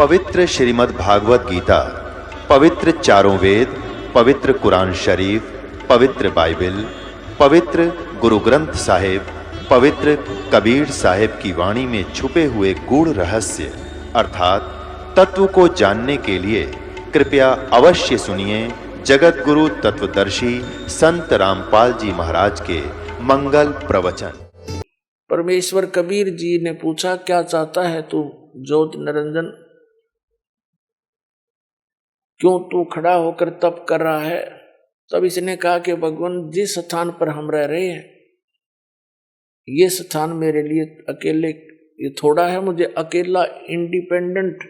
पवित्र श्रीमद् भागवत गीता, पवित्र चारों वेद, पवित्र कुरान शरीफ, पवित्र बाइबल, पवित्र गुरु ग्रंथ साहिब, पवित्र कबीर साहिब की वाणी में छुपे हुए गूढ़ रहस्य अर्थात तत्व को जानने के लिए कृपया अवश्य सुनिए जगत गुरु तत्वदर्शी संत रामपाल जी महाराज के मंगल प्रवचन। परमेश्वर कबीर जी ने पूछा, क्या चाहता है तू ज्योत निरंजन? क्यों तू खड़ा होकर तप कर रहा है? तब इसने कहा कि भगवान, जिस स्थान पर हम रह रहे हैं ये स्थान मेरे लिए अकेले ये थोड़ा है, मुझे अकेला इंडिपेंडेंट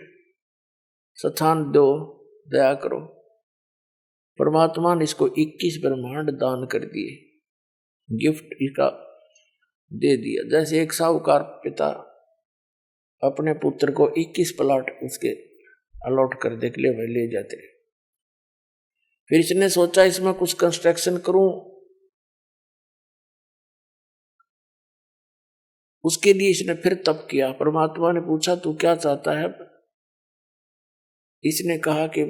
स्थान दो, दया करो। परमात्मा ने इसको 21 ब्रह्मांड दान कर दिए, गिफ्ट इसका दे दिया। जैसे एक साहूकार पिता अपने पुत्र को 21 प्लाट उसके अलॉट कर दे के लिए वह ले जाते। फिर इसने सोचा इसमें कुछ कंस्ट्रक्शन करूं, उसके लिए इसने फिर तप किया। परमात्मा ने पूछा, तू क्या चाहता है? इसने कहा कि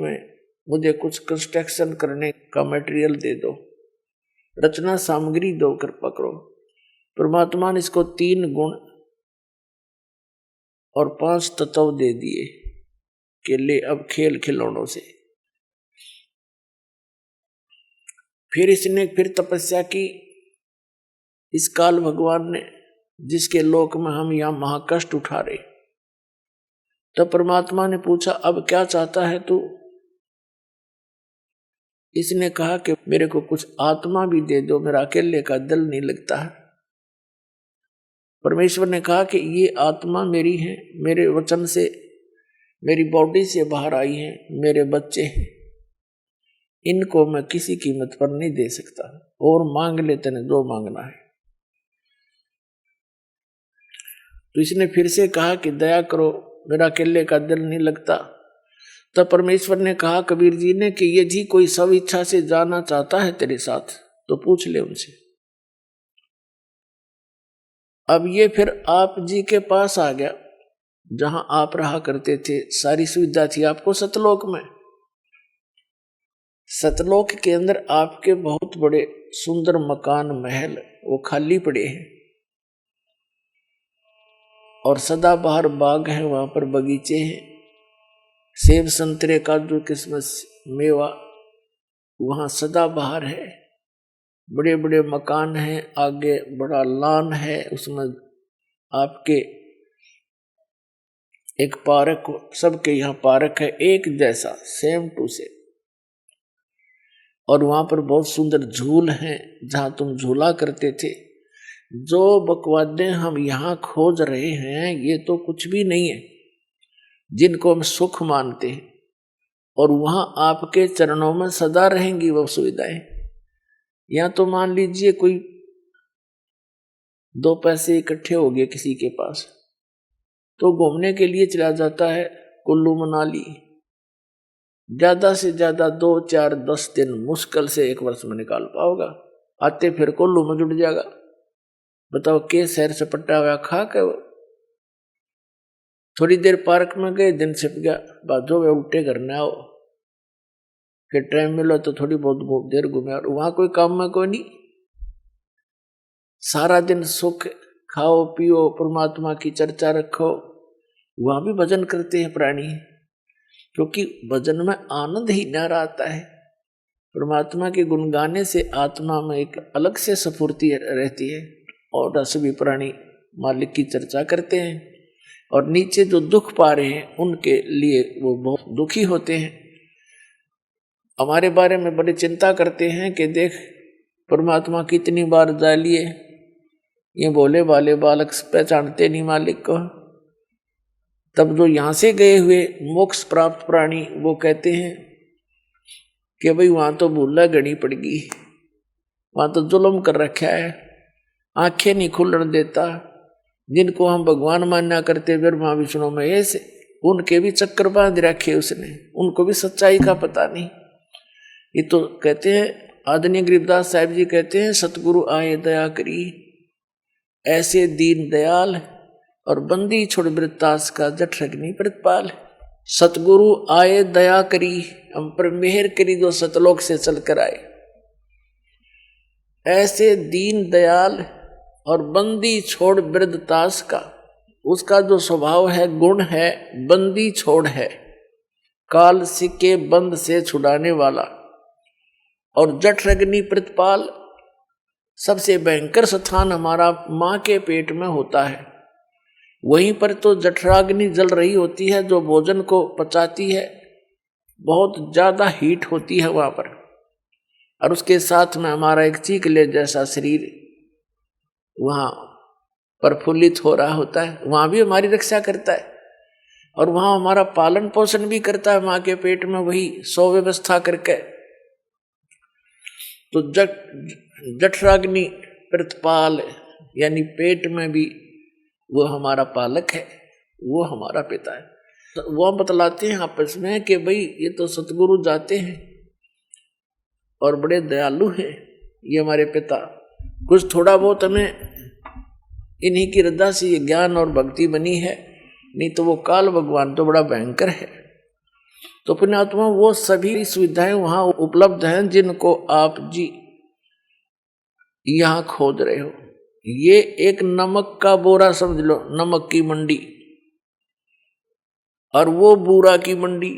मुझे कुछ कंस्ट्रक्शन करने का मटेरियल दे दो, रचना सामग्री दो, कृपा करो। परमात्मा ने इसको 3 गुण और 5 तत्व दे दिए कि ले अब खेल खिलौनों से। फिर इसने फिर तपस्या की। इस काल भगवान ने जिसके लोक में हम यहां महाकष्ट उठा रहे, तो परमात्मा ने पूछा, अब क्या चाहता है तू? इसने कहा कि मेरे को कुछ आत्मा भी दे दो, मेरा अकेले का दिल नहीं लगता है। परमेश्वर ने कहा कि ये आत्मा मेरी है, मेरे वचन से मेरी बॉडी से बाहर आई है, मेरे बच्चे हैं, इनको मैं किसी कीमत पर नहीं दे सकता, और मांग ले तेने जो मांगना है। तो इसने फिर से कहा कि दया करो, मेरा अकेले का दिल नहीं लगता। तब परमेश्वर ने कहा कबीर जी ने कि यदि कोई सब इच्छा से जाना चाहता है तेरे साथ तो पूछ ले उनसे। अब ये फिर आप जी के पास आ गया, जहां आप रहा करते थे, सारी सुविधा थी आपको सतलोक में। सतलोक के अंदर आपके बहुत बड़े सुंदर मकान महल वो खाली पड़े हैं, और सदाबहार बाग है, वहां पर बगीचे हैं, सेब संतरे काजू किस्मस मेवा वहां सदाबहार है, बड़े बड़े मकान हैं, आगे बड़ा लॉन है, उसमें आपके एक पार्क, सबके यहाँ पार्क है एक जैसा, सेम टू सेम। और वहां पर बहुत सुंदर झूल हैं जहां तुम झूला करते थे। जो बकवादे हम यहाँ खोज रहे हैं ये तो कुछ भी नहीं है, जिनको हम सुख मानते हैं, और वहां आपके चरणों में सदा रहेंगी वो सुविधाएं। या तो मान लीजिए कोई 2 पैसे इकट्ठे हो गए किसी के पास, तो घूमने के लिए चला जाता है कुल्लू मनाली, ज्यादा से ज्यादा 2, 4, 10 दिन मुश्किल से 1 वर्ष में निकाल पाओगा, आते फिर कुल्लू में जुट जाएगा। बताओ के शहर से पट्टा हुआ खा के थोड़ी देर पार्क में गए, दिन छिप गया, बाजो वे उल्टे करने आओ, फिर टाइम मिला तो थोड़ी बहुत देर घूमे, और वहां कोई काम में कोई नहीं, सारा दिन सुख खाओ पियो, परमात्मा की चर्चा रखो। वहां भी भजन करते हैं प्राणी, क्योंकि भजन में आनंद ही न आता है। परमात्मा के गुण गाने से आत्मा में एक अलग से स्फूर्ति रहती है, और रस भी प्राणी मालिक की चर्चा करते हैं, और नीचे जो दुख पा रहे हैं उनके लिए वो बहुत दुखी होते हैं, हमारे बारे में बड़ी चिंता करते हैं कि देख परमात्मा कितनी बार जा लिए, ये भोले भाले बालक पहचानते नहीं मालिक को। तब जो यहाँ से गए हुए मोक्ष प्राप्त प्राणी वो कहते हैं कि भाई वहां तो भूला गणी पड़ गई, वहां तो जुल्म कर रखा है, आंखें नहीं खुलने देता। जिनको हम भगवान मान्या करते ब्रह्मा विष्णु महेश, उनके भी चक्कर बांध रखे उसने, उनको भी सच्चाई का पता नहीं। ये तो कहते हैं आदरणीय गरीबदास साहिब जी कहते हैं, सतगुरु आए दया करी, ऐसे दीन दयाल, और बंदी छोड़ वृत्तास का जठ रगनी प्रतिपाल। सतगुरु आए दया करी, हम पर मेहर करी, जो सतलोक से चलकर आए। ऐसे दीन दयाल और बंदी छोड़ वृद्धतास का, उसका जो स्वभाव है, गुण है, बंदी छोड़ है, काल सिक्के बंद से छुड़ाने वाला। और जठरग्नि प्रतिपाल, सबसे भयंकर स्थान हमारा माँ के पेट में होता है। वहीं पर तो जठराग्नि जल रही होती है, जो भोजन को पचाती है, बहुत ज्यादा हीट होती है वहां पर। और उसके साथ में हमारा एक चीकले जैसा शरीर वहां प्रफुल्लित हो रहा होता है, वहां भी हमारी रक्षा करता है और वहां हमारा पालन पोषण भी करता है माँ के पेट में, वही सुव्यवस्था करके। तो जठराग्नि प्रतिपाल यानी पेट में भी वो हमारा पालक है, वो हमारा पिता है। तो वो बतलाते हैं आपस में कि भाई ये तो सतगुरु जाते हैं और बड़े दयालु हैं ये हमारे पिता, कुछ थोड़ा बहुत हमें इन्हीं की रद्दा से ये ज्ञान और भक्ति बनी है, नहीं तो वो काल भगवान तो बड़ा भयंकर है। तो पुण्यात्मा वो सभी सुविधाएं वहां उपलब्ध हैं जिनको आप जी यहां खोद रहे हो। ये एक नमक का बोरा समझ लो, नमक की मंडी, और वो बूरा की मंडी।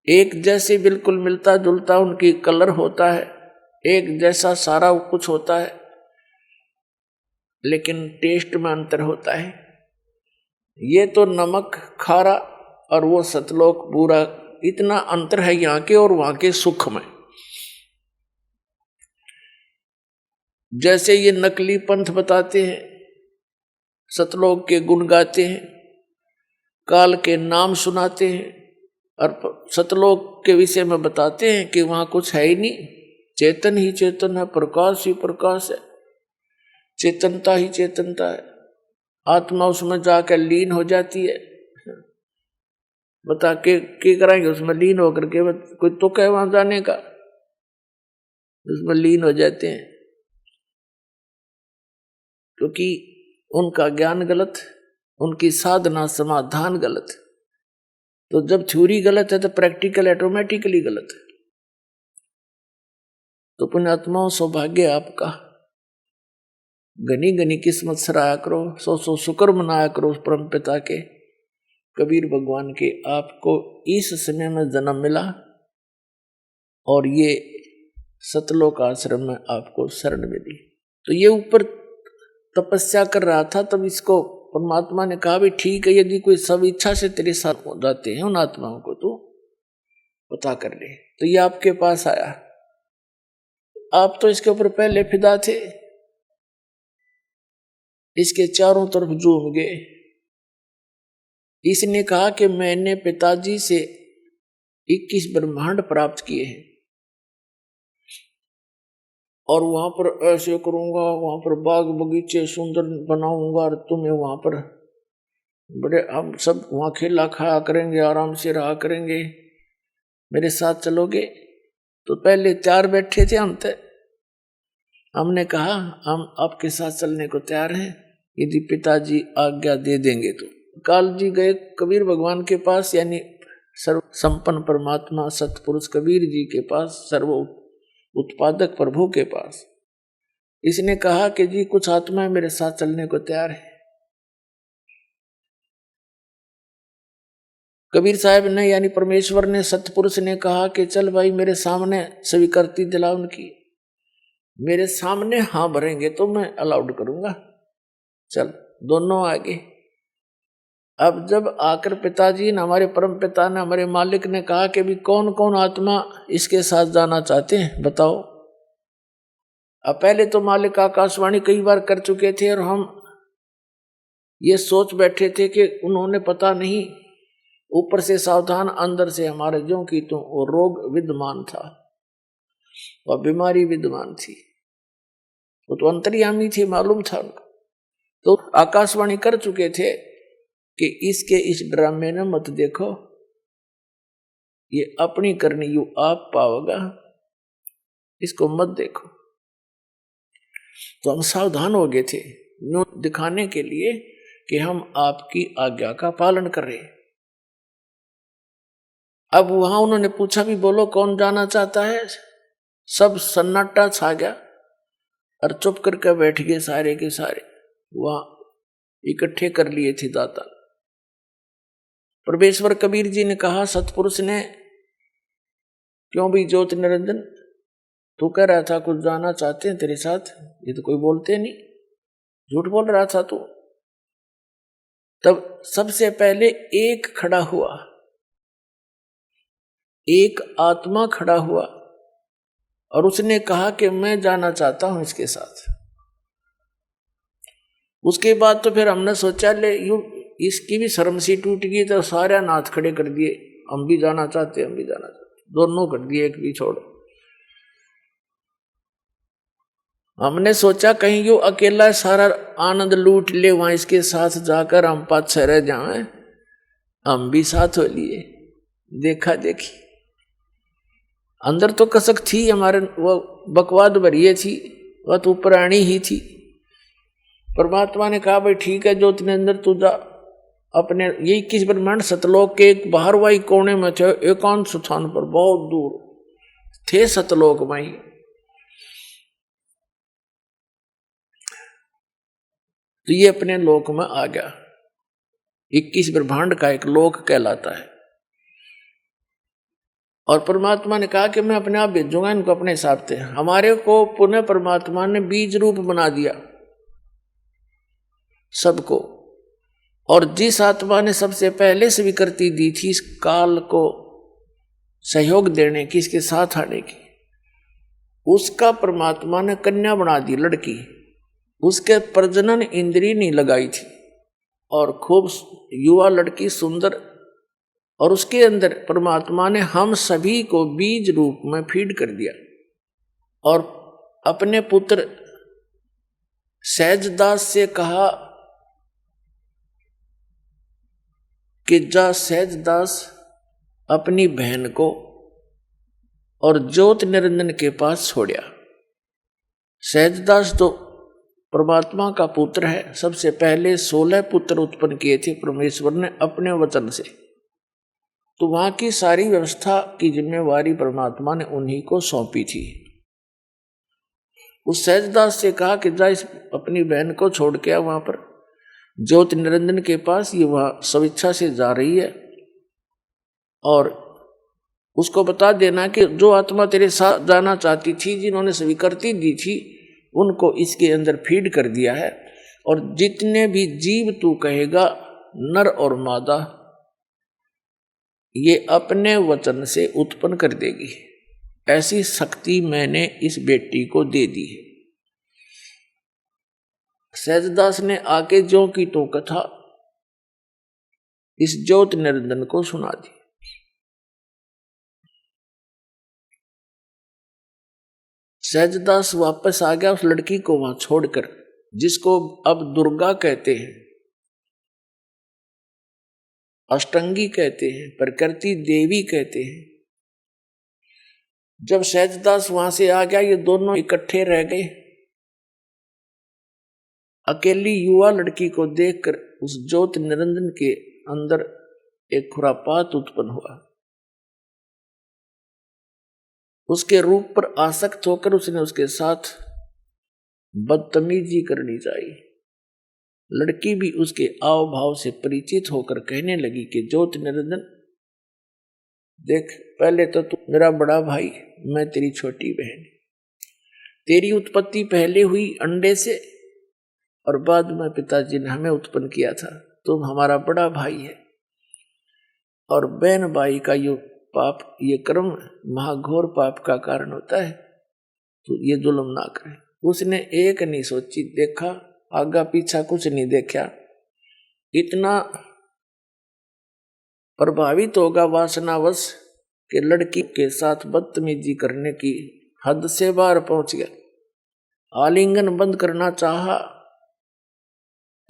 एक जैसे बिल्कुल मिलता जुलता उनकी कलर होता है, एक जैसा सारा कुछ होता है, लेकिन टेस्ट में अंतर होता है। ये तो नमक खारा और वो सतलोक बूरा, इतना अंतर है यहाँ के और वहां के सुख में। जैसे ये नकली पंथ बताते हैं, सतलोक के गुण गाते हैं, काल के नाम सुनाते हैं और सतलोक के विषय में बताते हैं कि वहां कुछ है ही नहीं, चेतन ही चेतन है, प्रकाश ही प्रकाश है, चेतनता ही चेतनता है, आत्मा उसमें जाकर लीन हो जाती है। बता के कराएंगे उसमें लीन होकर के, कोई तो कहे वहां जाने का, उसमें लीन हो जाते हैं क्योंकि उनका ज्ञान गलत, उनकी साधना समाधान गलत। तो जब थ्योरी गलत है तो प्रैक्टिकल ऑटोमेटिकली गलत है। तो पुण्यात्माओं सौभाग्य आपका, घनी घनी किस्मत सराया करो, सौ सौ शुक्र मनाया करो उस परम पिता के, कबीर भगवान के, आपको इस समय में जन्म मिला और ये सतलोक आश्रम में आपको शरण मिली। तो ये ऊपर तपस्या कर रहा था, तब इसको परमात्मा ने कहा भी ठीक है, यदि कोई सब इच्छा से तेरे साथ हो जाते हैं उन आत्माओं को तो पता कर ले। तो ये आपके पास आया, आप तो इसके ऊपर पहले फिदा थे, इसके चारों तरफ झूम गए। इसने कहा कि मैंने पिताजी से 21 ब्रह्मांड प्राप्त किए हैं और वहां पर ऐसे करूंगा, वहां पर बाग बगीचे सुंदर बनाऊंगा और तुम्हें वहां पर बड़े, हम सब वहां खेला खाया करेंगे, आराम से रहा करेंगे, मेरे साथ चलोगे। तो पहले 4 बैठे थे, हमने कहा हम आपके साथ चलने को तैयार हैं यदि पिताजी आज्ञा दे देंगे। तो काल जी गए कबीर भगवान के पास, यानी सर्व संपन्न परमात्मा सतपुरुष कबीर जी के पास, सर्व उत्पादक प्रभु के पास। इसने कहा कि जी कुछ आत्माएं मेरे साथ चलने को तैयार है। कबीर साहब ने यानी परमेश्वर ने, सतपुरुष ने कहा कि चल भाई मेरे सामने स्वीकृति दिला उनकी, मेरे सामने हाँ भरेंगे तो मैं अलाउड करूंगा, चल दोनों आगे। अब जब आकर पिताजी ने, हमारे परम पिता ने, हमारे मालिक ने कहा कि भी कौन कौन आत्मा इसके साथ जाना चाहते हैं बताओ। अब पहले तो मालिक आकाशवाणी कई बार कर चुके थे और हम ये सोच बैठे थे कि उन्होंने पता नहीं, ऊपर से सावधान, अंदर से हमारे ज्यों की तो वो रोग विद्यमान था, वह बीमारी विद्यमान थी, वो तो अंतर्यामी थे, मालूम था उनको। तो आकाशवाणी कर चुके थे कि इसके इस ड्रामे ने मत देखो, ये अपनी करनी यू आप पाओगा, इसको मत देखो। तो हम सावधान हो गए थे, यूं दिखाने के लिए कि हम आपकी आज्ञा का पालन कर रहे हैं। अब वहां उन्होंने पूछा भी, बोलो कौन जाना चाहता है। सब सन्नाटा छा गया और चुप करके बैठ गए सारे के सारे। वहां इकट्ठे कर लिए थे दाता। परमेश्वर कबीर जी ने कहा, सतपुरुष ने, क्यों भी ज्योति निरंजन, तू कह रहा था कुछ जाना चाहते हैं तेरे साथ, ये तो कोई बोलते नहीं, झूठ बोल रहा था तू। तब सबसे पहले एक खड़ा हुआ, एक आत्मा खड़ा हुआ और उसने कहा कि मैं जाना चाहता हूं इसके साथ। उसके बाद तो फिर हमने सोचा, ले यूं इसकी भी शर्म सी टूट गई, तो सारे नाथ खड़े कर दिए, हम भी जाना चाहते, हम भी जाना चाहते, दोनों कर दिए, एक भी छोड़। हमने सोचा कहीं यूं अकेला सारा आनंद लूट ले, वहां इसके साथ जाकर हम पाछे रह जाएं, हम भी साथ हो लिए। देखा देखी अंदर तो कसक थी हमारे, वो बकवाद भरिए थी, वह तो पुरानी ही थी। परमात्मा ने कहा, भाई ठीक है, ज्योति ने अंदर तू जा अपने यही 21 ब्रह्मांड सतलोक के एक बाहरवाई कोने में थे, एकांत स्थान पर बहुत दूर थे सतलोक में। तो ये अपने लोक में आ गया। 21 ब्रह्मांड का एक लोक कहलाता है। और परमात्मा ने कहा कि मैं अपने आप भेजूंगा इनको अपने हिसाब से। हमारे को पुनः परमात्मा ने बीज रूप बना दिया सबको। और जिस आत्मा ने सबसे पहले स्वीकृति दी थी इस काल को सहयोग देने की, इसके साथ आने की, उसका परमात्मा ने कन्या बना दी, लड़की। उसके प्रजनन इंद्री नहीं लगाई थी और खूब युवा लड़की सुंदर। और उसके अंदर परमात्मा ने हम सभी को बीज रूप में फीड कर दिया और अपने पुत्र सहजदास से कहा कि जा सहजदास अपनी बहन को और ज्योति निरंजन के पास छोड़िया। सहजदास तो परमात्मा का पुत्र है। सबसे पहले 16 पुत्र उत्पन्न किए थे परमेश्वर ने अपने वचन से। तो वहां की सारी व्यवस्था की जिम्मेवारी परमात्मा ने उन्हीं को सौंपी थी। उस सहजदास से कहा कि जा इस अपनी बहन को छोड़ के आ वहां पर ज्योति निरंजन के पास, ये वहां स्वेच्छा से जा रही है, और उसको बता देना कि जो आत्मा तेरे साथ जाना चाहती थी, जिन्होंने स्वीकृति दी थी, उनको इसके अंदर फीड कर दिया है। और जितने भी जीव तू कहेगा, नर और मादा, ये अपने वचन से उत्पन्न कर देगी। ऐसी शक्ति मैंने इस बेटी को दे दी है। सहजदास ने आके ज्यों की तो कथा इस ज्योति निरंजन को सुना दी। सहजदास वापस आ गया उस लड़की को वहां छोड़कर, जिसको अब दुर्गा कहते हैं, अष्टंगी कहते हैं, प्रकृति देवी कहते हैं। जब सहजदास वहां से आ गया, ये दोनों इकट्ठे रह गए। अकेली युवा लड़की को देखकर उस ज्योति निरंजन के अंदर एक खुरापात उत्पन्न हुआ। उसके रूप पर आसक्त होकर उसने उसके साथ बदतमीजी करनी चाहिए। लड़की भी उसके आव भाव से परिचित होकर कहने लगी कि ज्योति निरंजन देख, पहले तो तू मेरा बड़ा भाई, मैं तेरी छोटी बहन। तेरी उत्पत्ति पहले हुई अंडे से और बाद में पिताजी ने हमें उत्पन्न किया था। तुम हमारा बड़ा भाई है और बहन भाई का ये पाप, ये कर्म महाघोर पाप का कारण होता है, तो ये जुल्म ना करे। उसने एक नहीं सोची, देखा आगा पीछा कुछ नहीं देखा, इतना प्रभावित होगा वासनावश कि लड़की के साथ बदतमीजी करने की हद से बाहर पहुंच गया। आलिंगन बंद करना चाहा,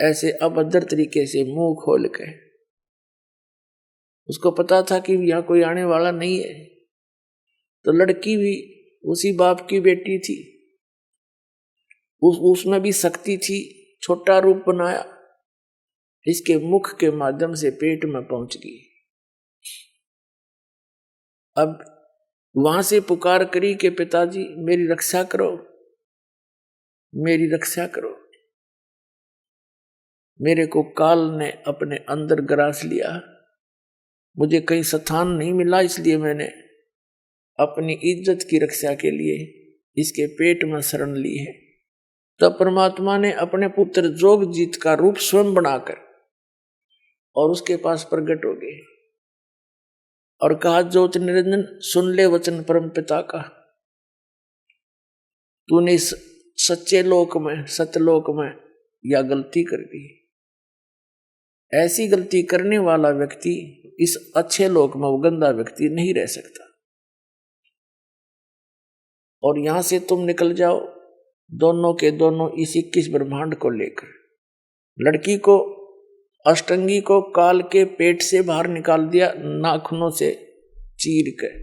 ऐसे अभद्र तरीके से मुंह खोल के। उसको पता था कि यहाँ कोई आने वाला नहीं है। तो लड़की भी उसी बाप की बेटी थी, उसमें भी शक्ति थी। छोटा रूप बनाया, इसके मुख के माध्यम से पेट में पहुंच गई। अब वहां से पुकार करी कि पिताजी मेरी रक्षा करो, मेरी रक्षा करो। मेरे को काल ने अपने अंदर ग्रास लिया, मुझे कहीं स्थान नहीं मिला, इसलिए मैंने अपनी इज्जत की रक्षा के लिए इसके पेट में शरण ली है। तब परमात्मा ने अपने पुत्र जोगजीत का रूप स्वयं बनाकर और उसके पास प्रकट हो गए और कहा, ज्योत निरंजन सुन ले वचन परम पिता का, तूने इस सच्चे लोक में, सत्यलोक में यह गलती कर दी। ऐसी गलती करने वाला व्यक्ति इस अच्छे लोक में, वो गंदा व्यक्ति नहीं रह सकता। और यहां से तुम निकल जाओ दोनों के दोनों इस 21 ब्रह्मांड को लेकर। लड़की को, अष्टंगी को काल के पेट से बाहर निकाल दिया, नाखूनों से चीर कर।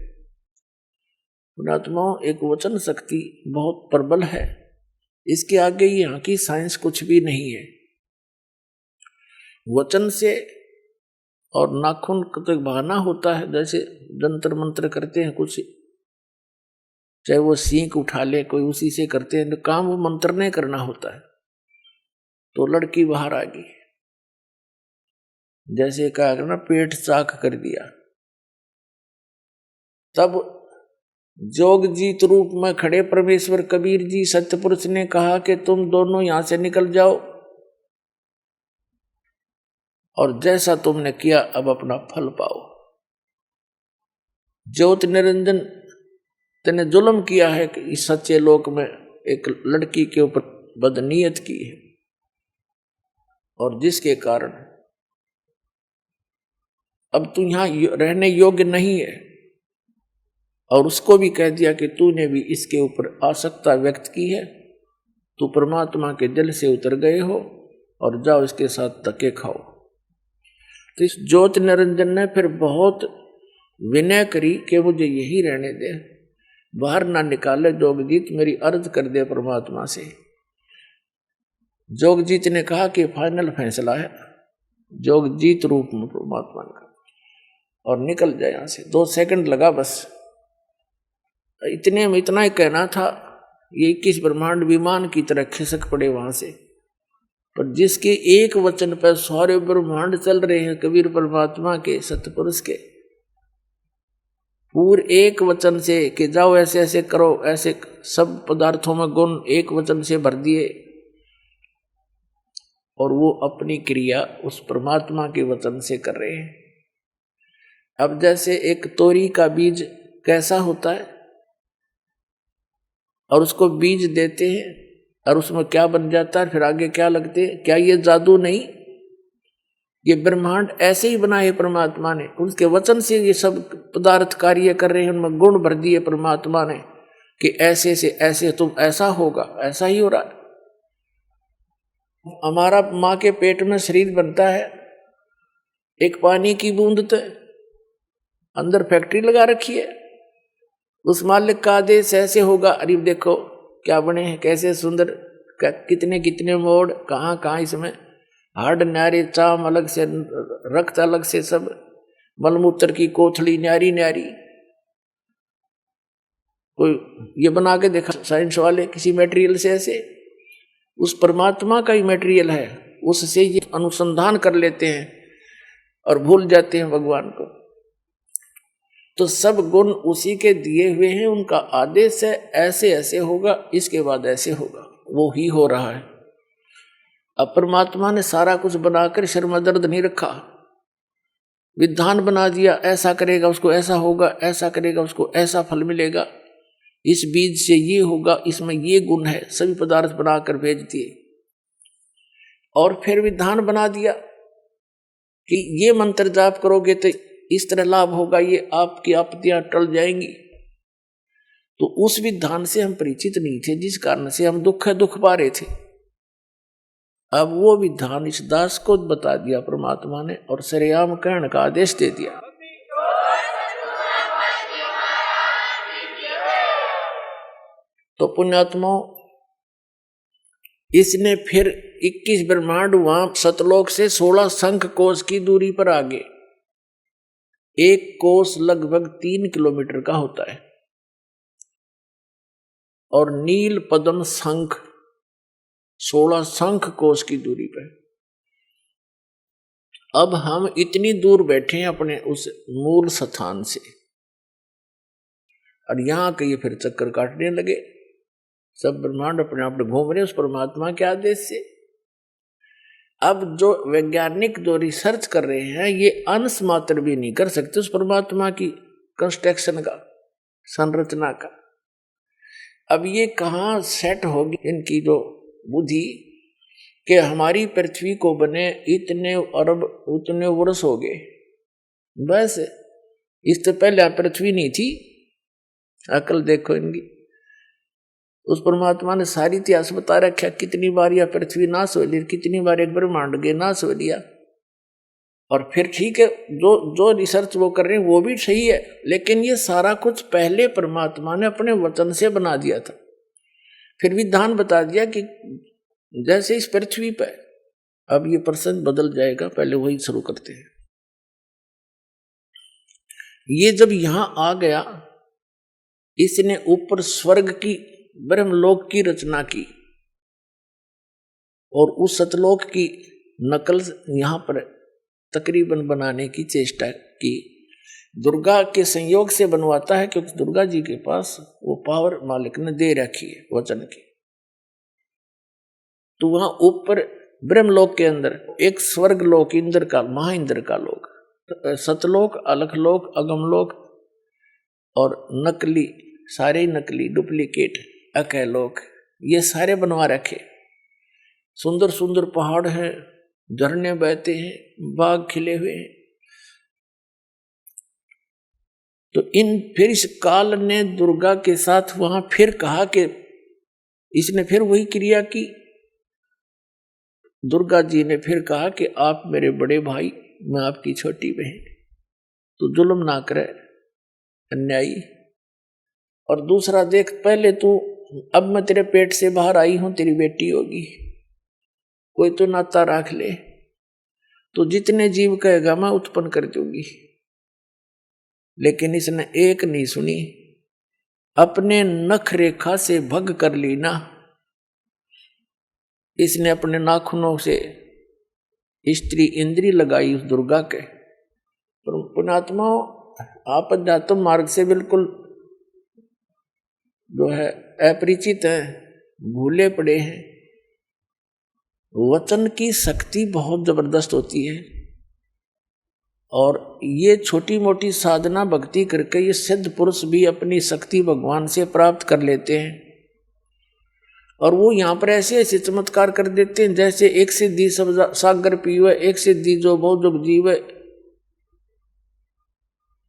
पुणात्माओं, एक वचन शक्ति बहुत प्रबल है, इसके आगे यहाँ की साइंस कुछ भी नहीं है। वचन से और नाखून का तो बहाना होता है, जैसे जंतर मंत्र करते हैं कुछ, चाहे वो सींक उठा ले कोई, उसी से करते हैं, तो काम वो मंत्र नहीं करना होता है। तो लड़की बाहर आ गई, जैसे कहा ना पेट चाक कर दिया। तब जोगजीत रूप में खड़े परमेश्वर कबीर जी सत्यपुरुष ने कहा कि तुम दोनों यहां से निकल जाओ और जैसा तुमने किया अब अपना फल पाओ। ज्योत निरंजन तेने जुल्म किया है कि इस सच्चे लोक में एक लड़की के ऊपर बदनीयत की है, और जिसके कारण अब तू यहां रहने योग्य नहीं है। और उसको भी कह दिया कि तूने भी इसके ऊपर आसक्ता व्यक्त की है, तू परमात्मा के दिल से उतर गए हो और जाओ इसके साथ धक्के खाओ। तो इस ज्योत निरंजन ने फिर बहुत विनय करी कि मुझे यही रहने दे, बाहर ना निकाले जोगजीत, मेरी अर्ज कर दे परमात्मा से। जोगजीत ने कहा कि फाइनल फैसला है जोगजीत रूप में परमात्मा का, और निकल जाए यहां से। 2 सेकंड लगा बस, इतने में इतना ही कहना था, ये 21 ब्रह्मांड विमान की तरह खिसक पड़े वहां से। पर जिसके एक वचन पर सारे ब्रह्मांड चल रहे हैं, कबीर परमात्मा के, सतपुरुष के, पूरे एक वचन से कि जाओ ऐसे ऐसे करो, ऐसे सब पदार्थों में गुण एक वचन से भर दिए, और वो अपनी क्रिया उस परमात्मा के वचन से कर रहे हैं। अब जैसे एक तोरी का बीज कैसा होता है, और उसको बीज देते हैं और उसमें क्या बन जाता है, फिर आगे क्या लगते हैं, क्या ये जादू नहीं? ये ब्रह्मांड ऐसे ही बना है परमात्मा ने, उसके वचन से ये सब पदार्थ कार्य कर रहे हैं, उनमें गुण भर दिए परमात्मा ने कि ऐसे से ऐसे तुम ऐसा होगा, ऐसा ही हो रहा है। हमारा माँ के पेट में शरीर बनता है, एक पानी की बूंद तो अंदर फैक्ट्री लगा रखी है, उस मालिक का आदेश ऐसे होगा। अरे देखो क्या बने हैं, कैसे सुंदर, कितने कितने मोड़, कहाँ कहाँ इसमें हाड न्यारी, चाम अलग से, रक्त अलग से, सब मलमूत्र की कोथली न्यारी न्यारी। कोई ये बना के देखा साइंस वाले किसी मटेरियल से, ऐसे उस परमात्मा का ही मटेरियल है, उससे ये अनुसंधान कर लेते हैं और भूल जाते हैं भगवान को। तो सब गुण उसी के दिए हुए हैं, उनका आदेश है ऐसे ऐसे होगा, इसके बाद ऐसे होगा, वो ही हो रहा है। अब परमात्मा ने सारा कुछ बनाकर सिर में दर्द नहीं रखा, विधान बना दिया, ऐसा करेगा उसको ऐसा होगा, ऐसा करेगा उसको ऐसा फल मिलेगा, इस बीज से ये होगा, इसमें ये गुण है, सभी पदार्थ बनाकर भेज दिए। और फिर विधान बना दिया कि ये मंत्र जाप करोगे तो इस तरह लाभ होगा, ये आपकी आपत्तियां टल जाएंगी। तो उस विधान से हम परिचित नहीं थे, जिस कारण से हम दुख पा रहे थे। अब वो विधान इस दास को बता दिया परमात्मा ने, और सरेआम कहने का आदेश दे दिया। तो पुण्यात्माओं, इसने फिर 21 ब्रह्मांड वहां सतलोक से 16 शंख कोश की दूरी पर आ गए। एक कोस लगभग 3 किलोमीटर का होता है और नील पद्म शंख 16 शंख कोस की दूरी पर। अब हम इतनी दूर बैठे हैं अपने उस मूल स्थान से और यहां के ये फिर चक्कर काटने लगे। सब ब्रह्मांड अपने आप घूम रहे उस परमात्मा के आदेश से। अब जो वैज्ञानिक जो रिसर्च कर रहे हैं ये अंश मात्र भी नहीं कर सकते उस परमात्मा की कंस्ट्रक्शन का, संरचना का। अब ये कहाँ सेट होगी इनकी जो बुद्धि कि हमारी पृथ्वी को बने इतने अरब उतने वर्ष हो गए, बस इससे पहले पृथ्वी नहीं थी। अकल देखो इनकी। उस परमात्मा ने सारी इतिहास बता रखा, कितनी बार यह पृथ्वी नाश हो ली, कितनी बार एक ब्रह्मांड के नाश हो लिया। और फिर ठीक है, जो रिसर्च वो कर रहे हैं वो भी सही है, लेकिन ये सारा कुछ पहले परमात्मा ने अपने वचन से बना दिया था। फिर विधान बता दिया कि जैसे इस पृथ्वी पर अब ये प्रसंग बदल जाएगा, पहले वही शुरू करते हैं। ये जब यहां आ गया, इसने ऊपर स्वर्ग की ब्रह्मलोक की रचना की और उस सतलोक की नकल यहां पर तकरीबन बनाने की चेष्टा की। दुर्गा के संयोग से बनवाता है क्योंकि दुर्गा जी के पास वो पावर मालिक ने दे रखी है वचन की। तो वहां ऊपर ब्रह्मलोक के अंदर एक स्वर्ग लोक, इंद्र का, महाइंद्र का लोक, सतलोक, अलखलोक, अगमलोक और नकली, सारे नकली डुप्लीकेट अकैलोक, ये सारे बनवा रखे। सुंदर सुंदर पहाड़ हैं, झरने बहते हैं, बाग खिले हुए हैं। तो फिर इस काल ने दुर्गा के साथ वहां फिर कहा कि इसने फिर वही क्रिया की। दुर्गा जी ने फिर कहा कि आप मेरे बड़े भाई, मैं आपकी छोटी बहन, तो जुल्म ना करे अन्यायी। और दूसरा देख, पहले तू, अब मैं तेरे पेट से बाहर आई हूं, तेरी बेटी होगी, कोई तो नाता रख ले, तो जितने जीव कहेगा मैं उत्पन्न कर दूंगी। लेकिन इसने एक नहीं सुनी, अपने नख रेखा से भग कर ली ना। इसने अपने नाखूनों से स्त्री इंद्री लगाई उस दुर्गा के। पुण्यात्मा, आप अध्यात्म मार्ग से बिल्कुल जो है अपरिचित है, भूले पड़े हैं। वचन की शक्ति बहुत जबरदस्त होती है और ये छोटी मोटी साधना भक्ति करके ये सिद्ध पुरुष भी अपनी शक्ति भगवान से प्राप्त कर लेते हैं। और वो यहाँ पर ऐसे ऐसे चमत्कार कर देते हैं जैसे एक सिद्धि सब सागर पीवे, एक सिद्धि जो बहुत जो जीवे।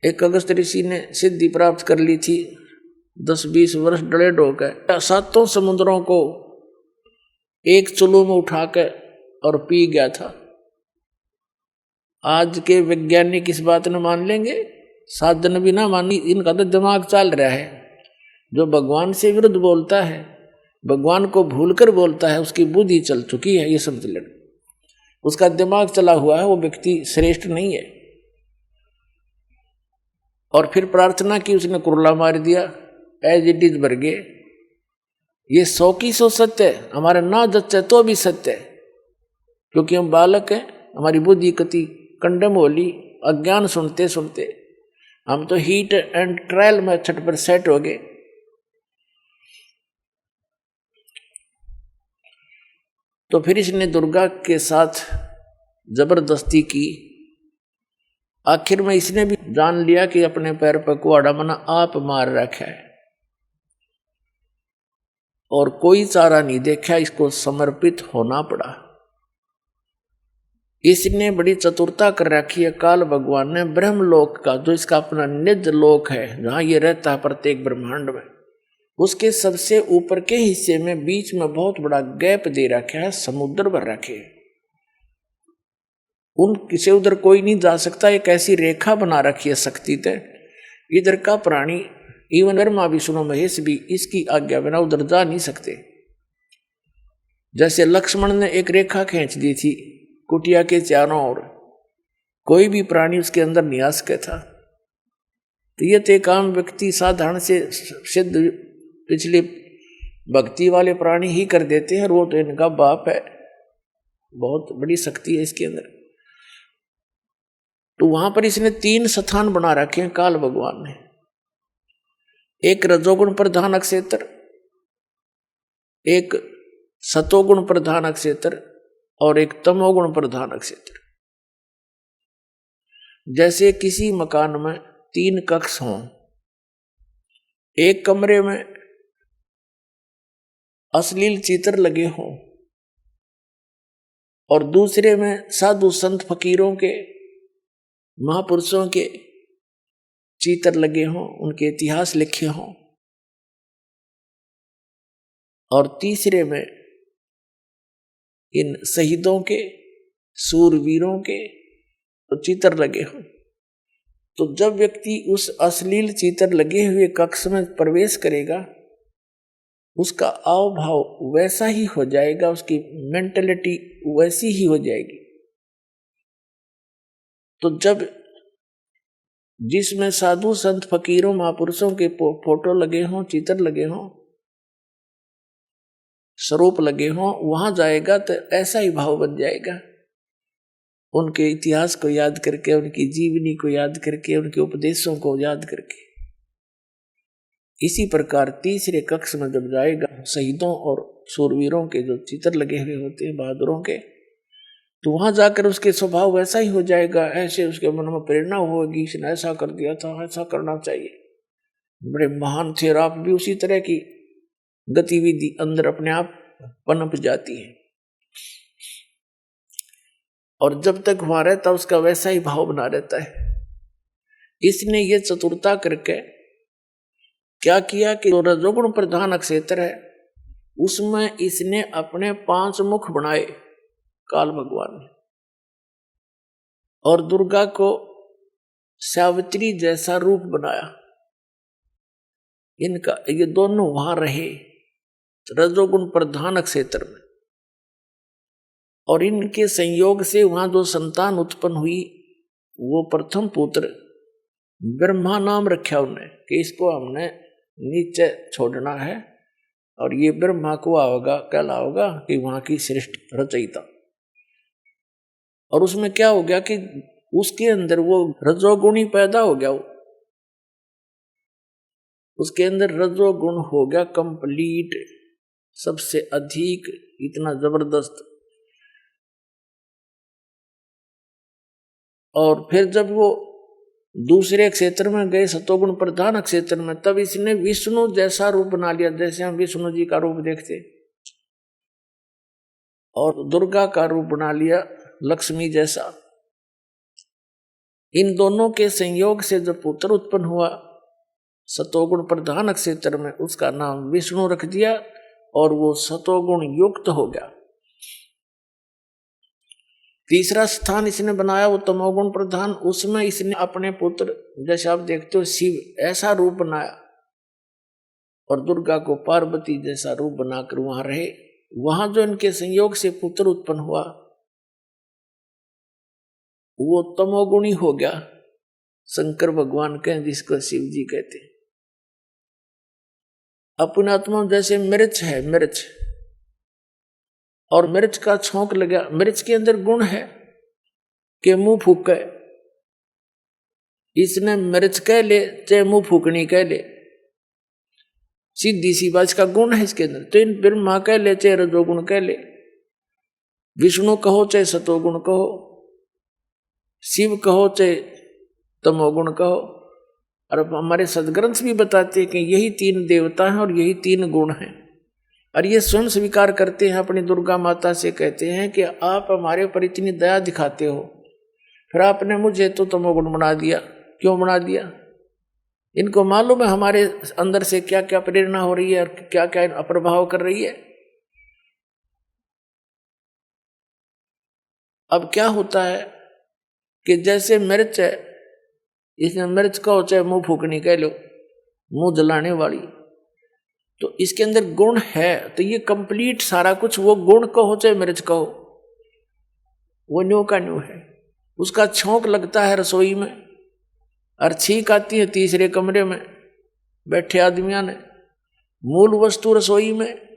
एक अगस्त ऋषि ने सिद्धि प्राप्त कर ली थी, 10-20 वर्ष डले ढोकर 7 समुद्रों को एक चुल्लू में उठाकर और पी गया था। आज के वैज्ञानिक इस बात न मान लेंगे, साधन भी ना मानी, इनका तो दिमाग चल रहा है। जो भगवान से विरुद्ध बोलता है, भगवान को भूलकर बोलता है, उसकी बुद्धि चल चुकी है, ये समझ लेना। उसका दिमाग चला हुआ है, वो व्यक्ति श्रेष्ठ नहीं है। और फिर प्रार्थना की, उसने कुरला मार दिया, एज इट इज भर गए। ये 100 की 100 सत्य है, हमारे ना जच्चे तो भी सत्य है, क्योंकि हम बालक हैं, हमारी बुद्धि कति कंडम होली, अज्ञान सुनते सुनते हम तो हीट एंड ट्रायल मेथड पर सेट हो गए। तो फिर इसने दुर्गा के साथ जबरदस्ती की। आखिर में इसने भी जान लिया कि अपने पैर पर कुआड़ा मना आप मार रखा है और कोई चारा नहीं देखा, इसको समर्पित होना पड़ा। इसने बड़ी चतुरता कर रखी है काल भगवान ने। ब्रह्मलोक का जो इसका अपना निज लोक है, जहां ये रहता है प्रत्येक ब्रह्मांड में, उसके सबसे ऊपर के हिस्से में बीच में बहुत बड़ा गैप दे रखा है, समुद्र भर रखे। उन किसी उधर कोई नहीं जा सकता, एक ऐसी रेखा बना रखी है शक्ति तय। इधर का प्राणी, इवन ब्रह्मा विष्णु महेश भी इसकी आज्ञा बिना उधर जा नहीं सकते। जैसे लक्ष्मण ने एक रेखा खींच दी थी कुटिया के चारों ओर, कोई भी प्राणी उसके अंदर नहीं आ सका था। तो ये तो एक आम व्यक्ति साधारण से सिद्ध पिछले भक्ति वाले प्राणी ही कर देते हैं, और वो तो इनका बाप है, बहुत बड़ी शक्ति है इसके अंदर। तो वहां पर इसने 3 स्थान बना रखे हैं काल भगवान ने। एक रजोगुण प्रधान अक्षेत्र, एक सतोगुण प्रधान अक्षेत्र और एक तमोगुण प्रधान अक्षेत्र। जैसे किसी मकान में 3 कक्ष हों, एक कमरे में अश्लील चित्र लगे हों और दूसरे में साधु संत फकीरों के, महापुरुषों के चित्र लगे हों, उनके इतिहास लिखे हों, और तीसरे में इन शहीदों के, सूरवीरों के तो चित्र लगे हों। तो जब व्यक्ति उस अश्लील चित्र लगे हुए कक्ष में प्रवेश करेगा, उसका आव भाव वैसा ही हो जाएगा, उसकी मेंटलिटी वैसी ही हो जाएगी। तो जब जिसमें साधु संत फकीरों महापुरुषों के फोटो लगे हों, चित्र लगे हों, स्वरूप लगे हों, वहां जाएगा तो ऐसा ही भाव बन जाएगा। उनके इतिहास को याद करके, उनकी जीवनी को याद करके, उनके उपदेशों को याद करके। इसी प्रकार तीसरे कक्ष में जब जाएगा, शहीदों और शूरवीरों के जो चित्र लगे हुए होते हैं, बहादुरों के, तो वहां जाकर उसके स्वभाव वैसा ही हो जाएगा। ऐसे उसके मन में प्रेरणा होगी, इसने ऐसा कर दिया था, ऐसा करना चाहिए, बड़े महान थे। और आप भी उसी तरह की गतिविधि अंदर अपने आप पनप जाती है। और जब तक वहां रहता उसका वैसा ही भाव बना रहता है। इसने ये चतुरता करके क्या किया कि जो रजोगुण प्रधान अक्षेत्र है उसमें इसने अपने 5 मुख बनाए काल भगवान ने, और दुर्गा को सावित्री जैसा रूप बनाया। इनका ये दोनों वहां रहे रजोगुण प्रधान क्षेत्र में, और इनके संयोग से वहां जो संतान उत्पन्न हुई वो प्रथम पुत्र ब्रह्मा नाम रखा उन्हें कि इसको हमने नीचे छोड़ना है, और ये ब्रह्मा को आओगा कहलाओगा कि वहां की श्रेष्ठ रचयिता। और उसमें क्या हो गया कि उसके अंदर वो रजोगुणी पैदा हो गया, उसके अंदर रजोगुण हो गया कंप्लीट, सबसे अधिक, इतना जबरदस्त। और फिर जब वो दूसरे क्षेत्र में गए, सतोगुण प्रधान क्षेत्र में, तब इसने विष्णु जैसा रूप बना लिया, जैसे हम विष्णु जी का रूप देखते, और दुर्गा का रूप बना लिया लक्ष्मी जैसा। इन दोनों के संयोग से जो पुत्र उत्पन्न हुआ सतोगुण प्रधान क्षेत्र में, उसका नाम विष्णु रख दिया, और वो सतोगुण युक्त हो गया। तीसरा स्थान इसने बनाया वो तमोगुण प्रधान, उसमें इसने अपने पुत्र, जैसे आप देखते हो शिव ऐसा रूप बनाया, और दुर्गा को पार्वती जैसा रूप बनाकर वहां रहे। वहां जो इनके संयोग से पुत्र उत्पन्न हुआ वो तमोगुणी हो गया, शंकर भगवान कहें जिसको शिव जी कहते। अपने आत्मा जैसे मिर्च है, मिर्च, और मिर्च का छोंक लगा, मिर्च के अंदर गुण है कि मुंह फूके, इसने मिर्च कह ले चाहे मुंह फूकनी कह ले, सीधी सी बात का गुण है इसके अंदर। तो इन ब्रह्मा कह ले चाहे रजोगुण कह ले, विष्णु कहो चाहे सतोगुण कहो, शिव कहो चाहे तमोगुण कहो। और हमारे सदग्रंथ भी बताते हैं कि यही 3 देवता हैं और यही 3 गुण हैं, और ये स्वयं स्वीकार करते हैं, अपनी दुर्गा माता से कहते हैं कि आप हमारे ऊपर इतनी दया दिखाते हो, फिर आपने मुझे तो तमोगुण बना दिया, क्यों बना दिया? इनको मालूम है हमारे अंदर से क्या क्या प्रेरणा हो रही है और क्या क्या प्रभाव कर रही है। अब क्या होता है कि जैसे मिर्च है, इसमें मिर्च कहो चाहे मुंह फूकनी कह लो, मुंह जलाने वाली, तो इसके अंदर गुण है, तो ये कंप्लीट सारा कुछ, वो गुण कहो चाहे मिर्च कहो, वो न्यू का न्यू है। उसका छोंक लगता है रसोई में, और छींक आती है तीसरे कमरे में बैठे आदमियों ने, मूल वस्तु रसोई में,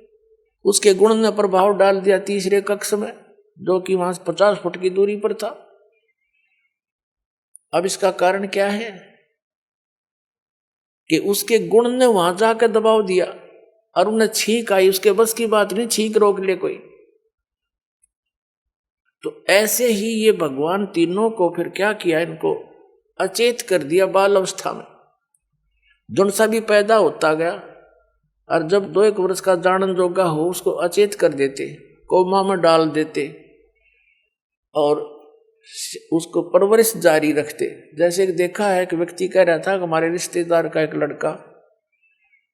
उसके गुण ने प्रभाव डाल दिया तीसरे कक्ष में, जो कि वहां 50 फुट की दूरी पर था। अब इसका कारण क्या है कि उसके गुण ने वहां जाकर दबाव दिया और उन्हें छींक आई। उसके बस की बात नहीं छींक रोक ले कोई। तो ऐसे ही ये भगवान तीनों को फिर क्या किया, इनको अचेत कर दिया बाल अवस्था में। जुन सा भी पैदा होता गया और जब 2-1 वर्ष का जानन जोगा हो उसको अचेत कर देते, कोमा में डाल देते और उसको परवरिश जारी रखते। जैसे देखा है कि व्यक्ति कह रहा था कि हमारे रिश्तेदार का एक लड़का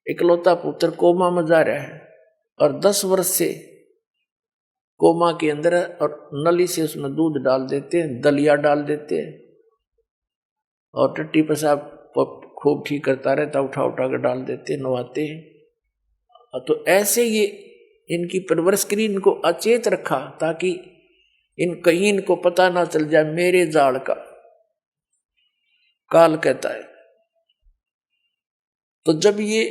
इकलौता पुत्र कोमा में जा रहा है और 10 वर्ष से कोमा के अंदर है और नली से उसमें दूध डाल देते हैं, दलिया डाल देते हैं और टट्टी पेशाब खूब ठीक करता रहता, उठा उठा कर डाल देते हैं, नवाते हैं। तो ऐसे ये इनकी परवरिश करी, इनको अचेत रखा ताकि कहीं इनको पता ना चल जाए मेरे जाल का। काल कहता है। तो जब ये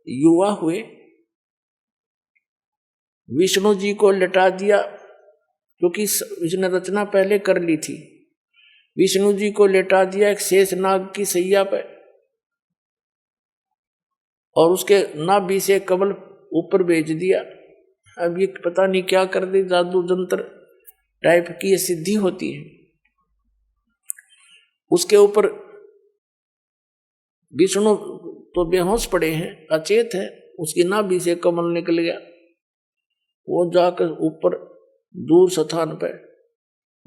युवा हुए, विष्णु जी को लटा दिया, क्योंकि इसने रचना पहले कर ली थी। विष्णु जी को लेटा दिया एक शेष नाग की सैया पे और उसके नाभि से कमल ऊपर भेज दिया। अब ये पता नहीं क्या कर दे, जादू जंत्र टाइप की ये सिद्धि होती है। उसके ऊपर विष्णु तो बेहोश पड़े हैं, अचेत है, उसकी नाभि से कमल निकल गया। वो जाकर ऊपर दूर स्थान पे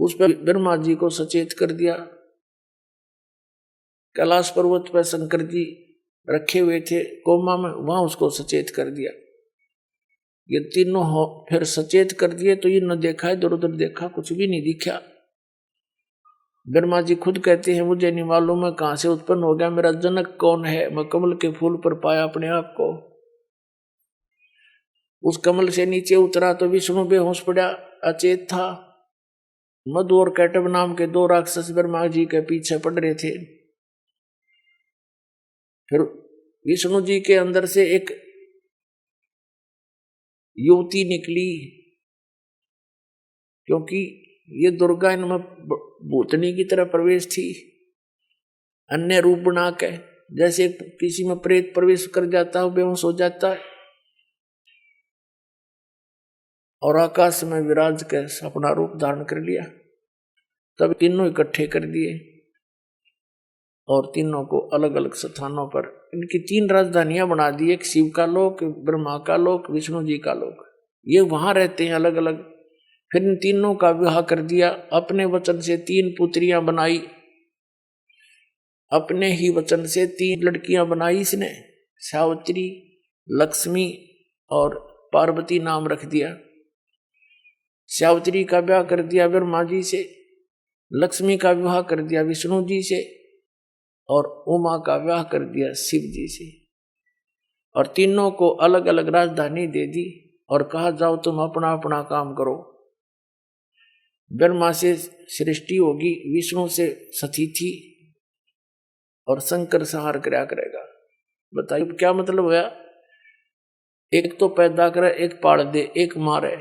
उस पर ब्रह्मा जी को सचेत कर दिया। कैलाश पर्वत पर शंकर जी रखे हुए थे कोमा में, वहां उसको सचेत कर दिया। ये तीनों फिर सचेत कर दिए तो ये न देखा, इधर उधर देखा, कुछ भी नहीं दिखा। ब्रह्मा जी खुद कहते हैं मुझे नहीं मालूम है कहां से उत्पन्न हो गया, मेरा जनक कौन है। मैं कमल के फूल पर पाया अपने आप को। उस कमल से नीचे उतरा तो विष्णु बेहोश पड़ा, अचेत था। मधु और कैटब नाम के 2 राक्षस ब्रह्मा जी के पीछे पड़ रहे थे। फिर विष्णु जी के अंदर से एक युवती निकली, क्योंकि ये दुर्गा इनमें भूतनी की तरह प्रवेश थी। अन्य रूप बना के, जैसे किसी में प्रेत प्रवेश कर जाता है, बेहोश हो जाता है, और आकाश में विराज के अपना रूप धारण कर लिया। तब तीनों इकट्ठे कर दिए और तीनों को अलग अलग स्थानों पर इनकी 3 राजधानियां बना दी। एक शिव का लोक, ब्रह्मा का लोक, विष्णु जी का लोक। ये वहां रहते हैं अलग अलग। फिर इन तीनों का विवाह कर दिया। अपने वचन से 3 पुत्रियां बनाई, अपने ही वचन से 3 लड़कियां बनाई इसने। सावित्री, लक्ष्मी और पार्वती नाम रख दिया। सावित्री का विवाह कर दिया ब्रह्मा जी से, लक्ष्मी का विवाह कर दिया विष्णु जी से और उमा का विवाह कर दिया शिव जी से। और तीनों को अलग अलग राजधानी दे दी और कहा जाओ तुम अपना अपना काम करो। ब्रह्मा से सृष्टि होगी, विष्णु से सतिथि और शंकर संहार कराया करेगा। बताइए क्या मतलब हुआ? एक तो पैदा करे, एक पाड़ दे, एक मारे।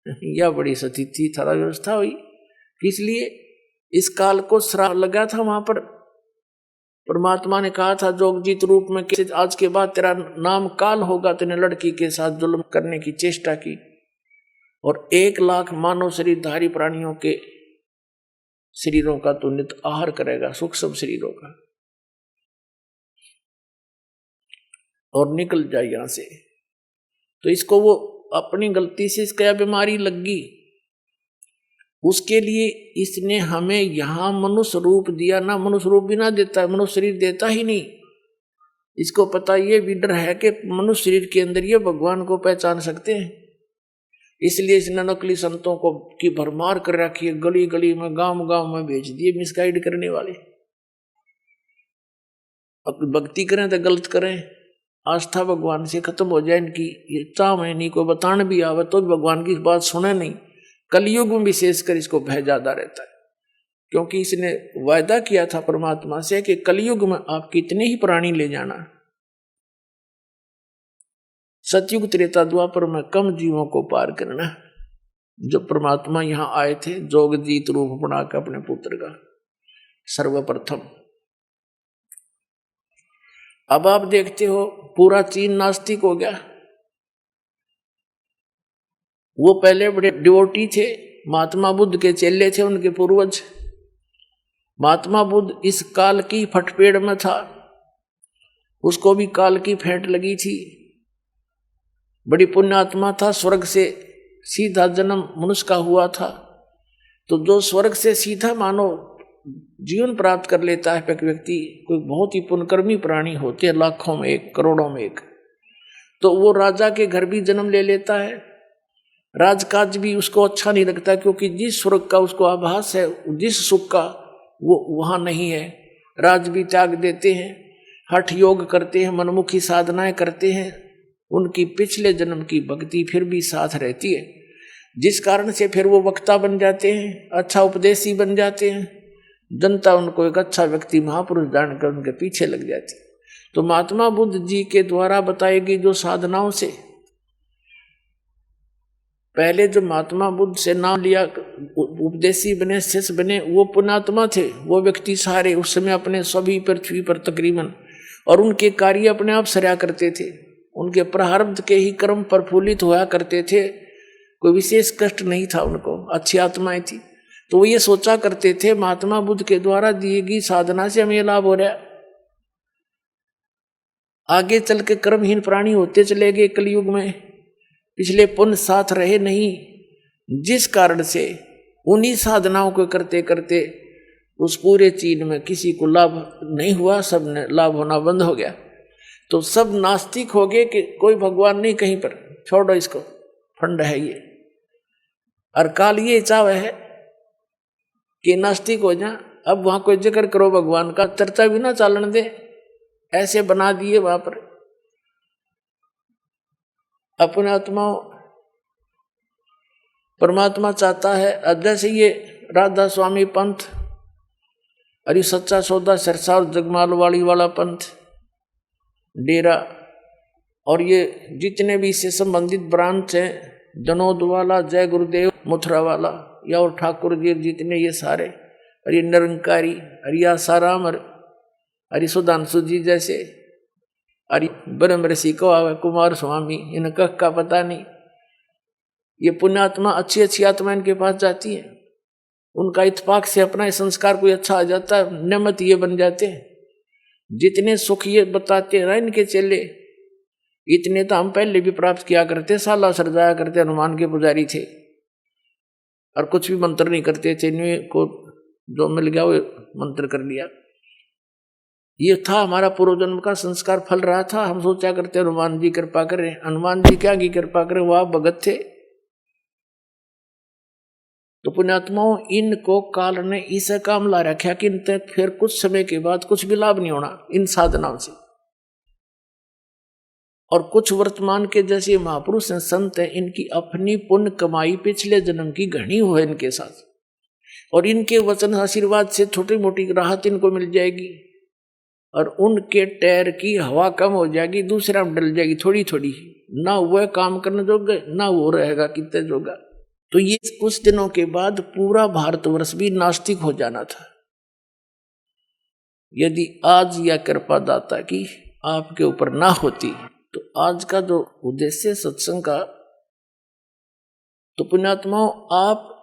यह बड़ी सतिथि थारा व्यवस्था हुई। इसलिए इस काल को श्राप लगा था। वहां पर परमात्मा ने कहा था जोगजीत रूप में कि आज के बाद तेरा नाम काल होगा। तेने लड़की के साथ जुल्म करने की चेष्टा की और 1 लाख मानव शरीरधारी प्राणियों के शरीरों का तो नित आहार करेगा, सूक्ष्म शरीरों का, और निकल जाए यहां से। तो इसको वो अपनी गलती से इसका बीमारी लग गई, उसके लिए इसने हमें यहां मनुष्य रूप दिया। ना मनुष्य रूप भी ना देता है, मनुष्य शरीर देता ही नहीं। इसको पता ये भी डर है कि मनुष्य शरीर के अंदर ये भगवान को पहचान सकते हैं। इसलिए इसने नकली संतों को की भरमार कर रखी है, गली गली में, गांव गांव में भेज दिए मिसगाइड करने वाले। अब भक्ति करें तो गलत करें, आस्था भगवान से खत्म हो जाए इनकी। ये चाहे नहीं को बताने भी आवे तो भी भगवान की बात सुने नहीं। कलयुग में विशेषकर इसको भय ज्यादा रहता है। क्योंकि इसने वायदा किया था परमात्मा से कि कलयुग में आप कितने ही प्राणी ले जाना, सतयुग त्रेता द्वापर में कम जीवों को पार करना। जब परमात्मा यहां आए थे जोगजीत रूप बनाकर अपने पुत्र का सर्वप्रथम। अब आप देखते हो पूरा चीन नास्तिक हो गया। वो पहले बड़े डिवोटी थे, महात्मा बुद्ध के चेले थे, उनके पूर्वज। महात्मा बुद्ध इस काल की फटपेड़ में था, उसको भी काल की फेंट लगी थी। बड़ी पुण्यात्मा था, स्वर्ग से सीधा जन्म मनुष्य का हुआ था। तो जो स्वर्ग से सीधा मानो जीवन प्राप्त कर लेता है व्यक्ति, कोई बहुत ही पुण्यकर्मी प्राणी होते हैं, लाखों में एक, करोड़ों में एक, तो वो राजा के घर भी जन्म ले लेता है। राजकाज भी उसको अच्छा नहीं लगता, क्योंकि जिस स्वर्ग का उसको आभास है, जिस सुख का, वो वहां नहीं है। राज भी त्याग देते हैं, हठ योग करते हैं, मनमुखी साधनाएं करते हैं। उनकी पिछले जन्म की भक्ति फिर भी साथ रहती है, जिस कारण से फिर वो वक्ता बन जाते हैं, अच्छा उपदेशी बन जाते हैं। जनता उनको एक अच्छा व्यक्ति, महापुरुष जानकर उनके पीछे लग जाती। तो महात्मा बुद्ध जी के द्वारा बताएगी जो साधनाओं से, पहले जो महात्मा बुद्ध से नाम लिया, उपदेशी बने, शिष्य बने, वो पुण्यात्मा थे। वो व्यक्ति सारे उस समय अपने सभी पृथ्वी पर तकरीबन, और उनके कार्य अपने आप सरा करते थे। उनके प्रारब्ध के ही कर्म प्रफुल्लित होया करते थे, कोई विशेष कष्ट नहीं था उनको, अच्छी आत्माएं थी। तो वो ये सोचा करते थे महात्मा बुद्ध के द्वारा दिए गई साधना से हमें लाभ हो रहा है, आगे चल के कर्महीन प्राणी होते चले गए कलयुग में, पिछले पुण्य साथ रहे नहीं, जिस कारण से उन्हीं साधनाओं को करते करते उस पूरे चीन में किसी को लाभ नहीं हुआ, सब ने लाभ होना बंद हो गया। तो सब नास्तिक हो गए कि कोई भगवान नहीं कहीं पर, छोड़ो इसको, फंड है ये। और काल ये चाव है कि नास्तिक हो जा, अब वहां कोई जिक्र करो भगवान का, चर्चा भी ना चालन दे, ऐसे बना दिए वहां पर अपने आत्मा। परमात्मा चाहता है, जैसे ये राधा स्वामी पंथ, अरे सच्चा सौदा सिरसा और जगमालवाड़ी वाला पंथ, डेरा, और ये जितने भी इससे संबंधित ब्रांच हैं, जनोद वाला, जय गुरुदेव, मथुरा वाला, या और ठाकुर जी जितने ये सारे, अरे निरंकारी, अरे आसाराम, अरे सुधांशु जी जैसे, अरे ब्रह्म ऋषि को आवे, कुमार स्वामी, इनका का पता नहीं। ये पुण्यात्मा अच्छी अच्छी आत्मा इनके पास जाती है, उनका इत्तेफाक से अपना संस्कार कोई अच्छा आ जाता है, नियमत ये बन जाते हैं। जितने सुख ये बताते हैं ना इनके चेले, इतने तो हम पहले भी प्राप्त किया करते, साला सर जाया करते, हनुमान के पुजारी थे, और कुछ भी मंत्र नहीं करते थे, इन्हें को जो मिल गया वो मंत्र कर लिया। ये था हमारा पूर्व जन्म का संस्कार फल रहा था। हम सोचा करते हनुमान जी कृपा करें, हनुमान जी क्या की कृपा करें, वह भगत थे। तो पुण्यात्माओं, इनको काल ने इस काम ला रखा कि इन तक फिर कुछ समय के बाद कुछ भी लाभ नहीं होना इन साधनाओं से। और कुछ वर्तमान के जैसे महापुरुष हैं, संत हैं, इनकी अपनी पुण्य कमाई पिछले जन्म की घनी हुई इनके साथ, और इनके वचन आशीर्वाद से छोटी मोटी राहत इनको मिल जाएगी, और उनके टैर की हवा कम हो जाएगी, दूसरा डल जाएगी थोड़ी थोड़ी, ना वह काम करने जोगे ना वो रहेगा कितने जोगा। तो ये कुछ दिनों के बाद पूरा भारतवर्ष भी नास्तिक हो जाना था, यदि आज यह कृपा दाता की आपके ऊपर ना होती। तो आज का जो उद्देश्य सत्संग का, तो पुण्यात्माओं, आप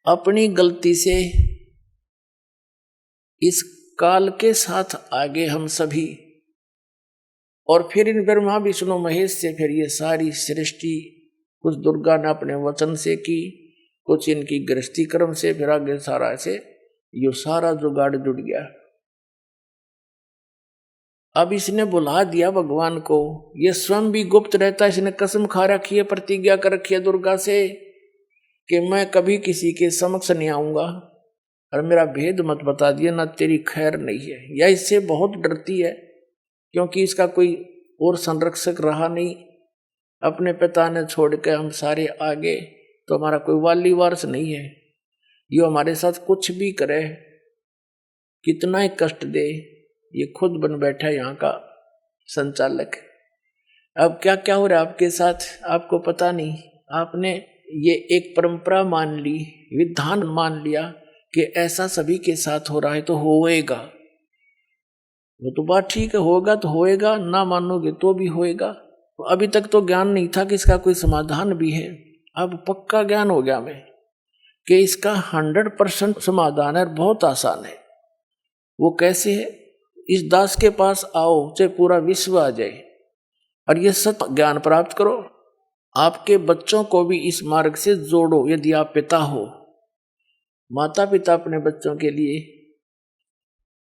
अपनी गलती से इस काल के साथ आगे हम सभी, और फिर इन ब्रह्मा विष्णु महेश से फिर ये सारी सृष्टि, कुछ दुर्गा ने अपने वचन से की, कुछ इनकी गृहस्थी कर्म से, फिर आगे सारा ऐसे ये सारा जुगाड़ जुड़ गया। अब इसने बुला दिया भगवान को, ये स्वयं भी गुप्त रहता है, इसने कसम खा रखी है, प्रतिज्ञा कर रखी है दुर्गा से कि मैं कभी किसी के समक्ष नहीं आऊंगा, और मेरा भेद मत बता दिया, ना तेरी खैर नहीं है। या इससे बहुत डरती है, क्योंकि इसका कोई और संरक्षक रहा नहीं, अपने पिता ने छोड़ के हम सारे आगे, तो हमारा कोई वाली वारस नहीं है, ये हमारे साथ कुछ भी करे, कितना ही कष्ट दे, ये खुद बन बैठा है यहाँ का संचालक। अब क्या क्या हो रहा है आपके साथ आपको पता नहीं, आपने ये एक परंपरा मान ली, विधान मान लिया कि ऐसा सभी के साथ हो रहा है तो होएगा। वो तो बात ठीक है, होगा तो होएगा, ना मानोगे तो भी होएगा। अभी तक तो ज्ञान नहीं था कि इसका कोई समाधान भी है, अब पक्का ज्ञान हो गया हमें कि इसका 100% समाधान है, बहुत आसान है। वो कैसे है? इस दास के पास आओ, चाहे पूरा विश्व आ जाए, और ये सत्य ज्ञान प्राप्त करो। आपके बच्चों को भी इस मार्ग से जोड़ो। यदि आप पिता हो, माता पिता अपने बच्चों के लिए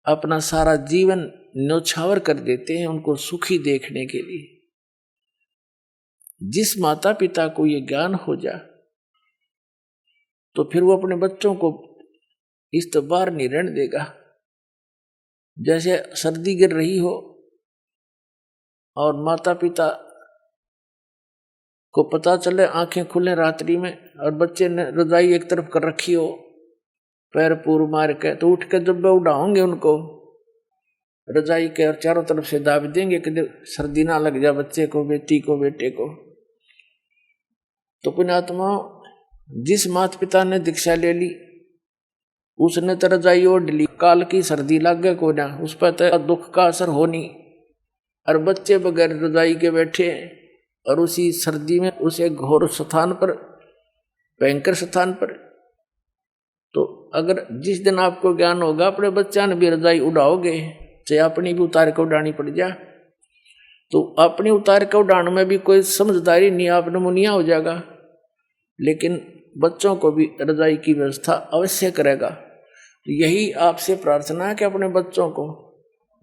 अपना सारा जीवन न्यौछावर कर देते हैं उनको सुखी देखने के लिए। जिस माता पिता को ये ज्ञान हो जा तो फिर वो अपने बच्चों को इस तो बाहर नहीं रहने देगा। जैसे सर्दी गिर रही हो और माता पिता को पता चले, आंखें खुले रात्रि में और बच्चे ने रजाई एक तरफ कर रखी हो, पैर पूर मार के, तो उठ के जब उड़ाओगे उनको रजाई के और चारों तरफ से दाब देंगे कि सर्दी ना लग जाए बच्चे को, बेटी को, बेटे को। तो पुण्यात्मा, जिस माता पिता ने दीक्षा ले ली उसने तो रजाई ओढ़ ली, काल की सर्दी लग गए को ना, उस पर तो दुख का असर हो नहीं, और बच्चे बगैर रजाई के बैठे और उसी सर्दी में उसे घोर स्थान पर, भयंकर स्थान पर। तो अगर जिस दिन आपको ज्ञान होगा अपने बच्चा ने भी रजाई उड़ाओगे, चाहे अपनी भी उतार के उड़ानी पड़ जाए, तो अपनी उतार के उड़ाने में भी कोई समझदारी नहीं, आप नमूनिया हो जाएगा, लेकिन बच्चों को भी रजाई की व्यवस्था अवश्य करेगा। तो यही आपसे प्रार्थना है कि अपने बच्चों को,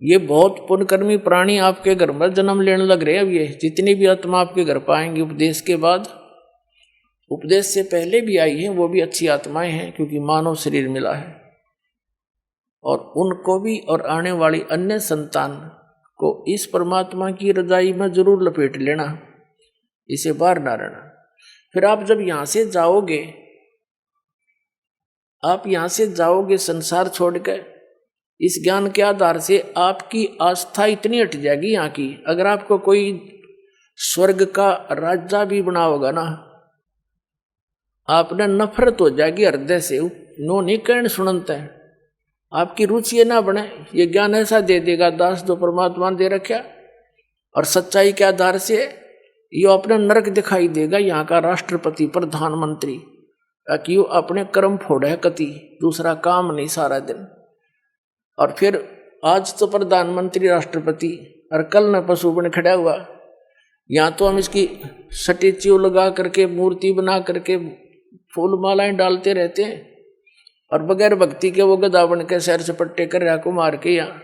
ये बहुत पुण्यकर्मी प्राणी आपके घर में जन्म लेने लग रहे हैं। अब ये जितनी भी आत्मा आपके घर पाएंगी उपदेश के बाद, उपदेश से पहले भी आई है, वो भी अच्छी आत्माएं हैं क्योंकि मानव शरीर मिला है, और उनको भी और आने वाली अन्य संतान को इस परमात्मा की रजाई में जरूर लपेट लेना, इसे बाहर ना रहना। फिर आप जब यहां से जाओगे, आप यहां से जाओगे संसार छोड़कर, इस ज्ञान के आधार से आपकी आस्था इतनी हट जाएगी यहाँ की। अगर आपको कोई स्वर्ग का राजा भी बना होगा ना, आपने नफरत हो जाएगी हृदय से, नो नहीं कहने सुनते हैं, आपकी रुचि ना बने। ये ज्ञान ऐसा दे देगा दास जो परमात्मा ने दे रखा, और सच्चाई के आधार से यो अपना नरक दिखाई देगा, यहाँ का राष्ट्रपति, प्रधानमंत्री, कि यो अपने कर्म फोड़े कति, दूसरा काम नहीं सारा दिन। और फिर आज तो प्रधानमंत्री राष्ट्रपति और कल न पशु बन खड़ा हुआ। यहाँ तो हम इसकी स्टैच्यू लगा करके, मूर्ति बना करके फूल मालाएं डालते रहते हैं, और बगैर भक्ति के वो गधा बन के सैर सपट्टे कर रहा को मार के यहाँ।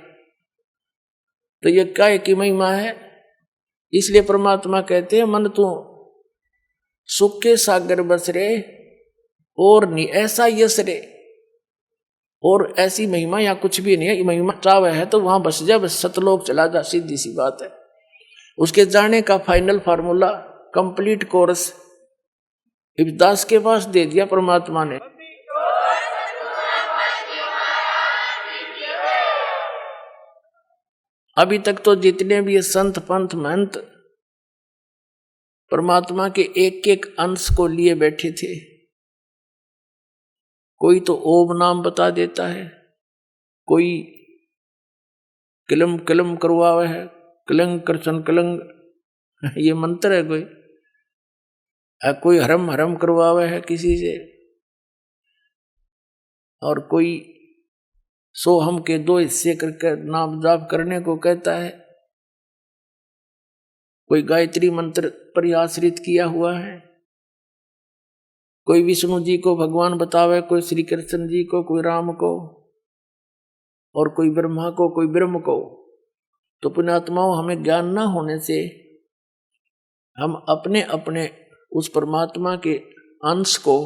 तो ये काय की महिमा है। इसलिए परमात्मा कहते हैं, मन तू सुख के सागर बस रे और नहीं ऐसा यश रे। और ऐसी महिमा यहाँ कुछ भी नहीं है। महिमा चाव है तो वहां बस जा, बस सतलोक चला जा, सीधी सी बात है। उसके जाने का फाइनल फार्मूला, कंप्लीट कोर्स दास के पास दे दिया परमात्मा ने। अभी तक तो जितने भी संत पंथ महंत परमात्मा के एक एक अंश को लिए बैठे थे, कोई तो ओम नाम बता देता है, कोई किलम किलम करवावे है, कलंग करसन कलंग ये मंत्र है, कोई हरम हरम करवावे है किसी से, और कोई सोहम के 2 हिस्से करके नाम जाप करने को कहता है, कोई गायत्री मंत्र पर आश्रित किया हुआ है, कोई विष्णु जी को भगवान बतावे, कोई श्री कृष्ण जी को, कोई राम को, और कोई ब्रह्मा को, कोई ब्रह्म को। तो पुण्यात्माओं, हमें ज्ञान ना होने से हम अपने अपने उस परमात्मा के अंश को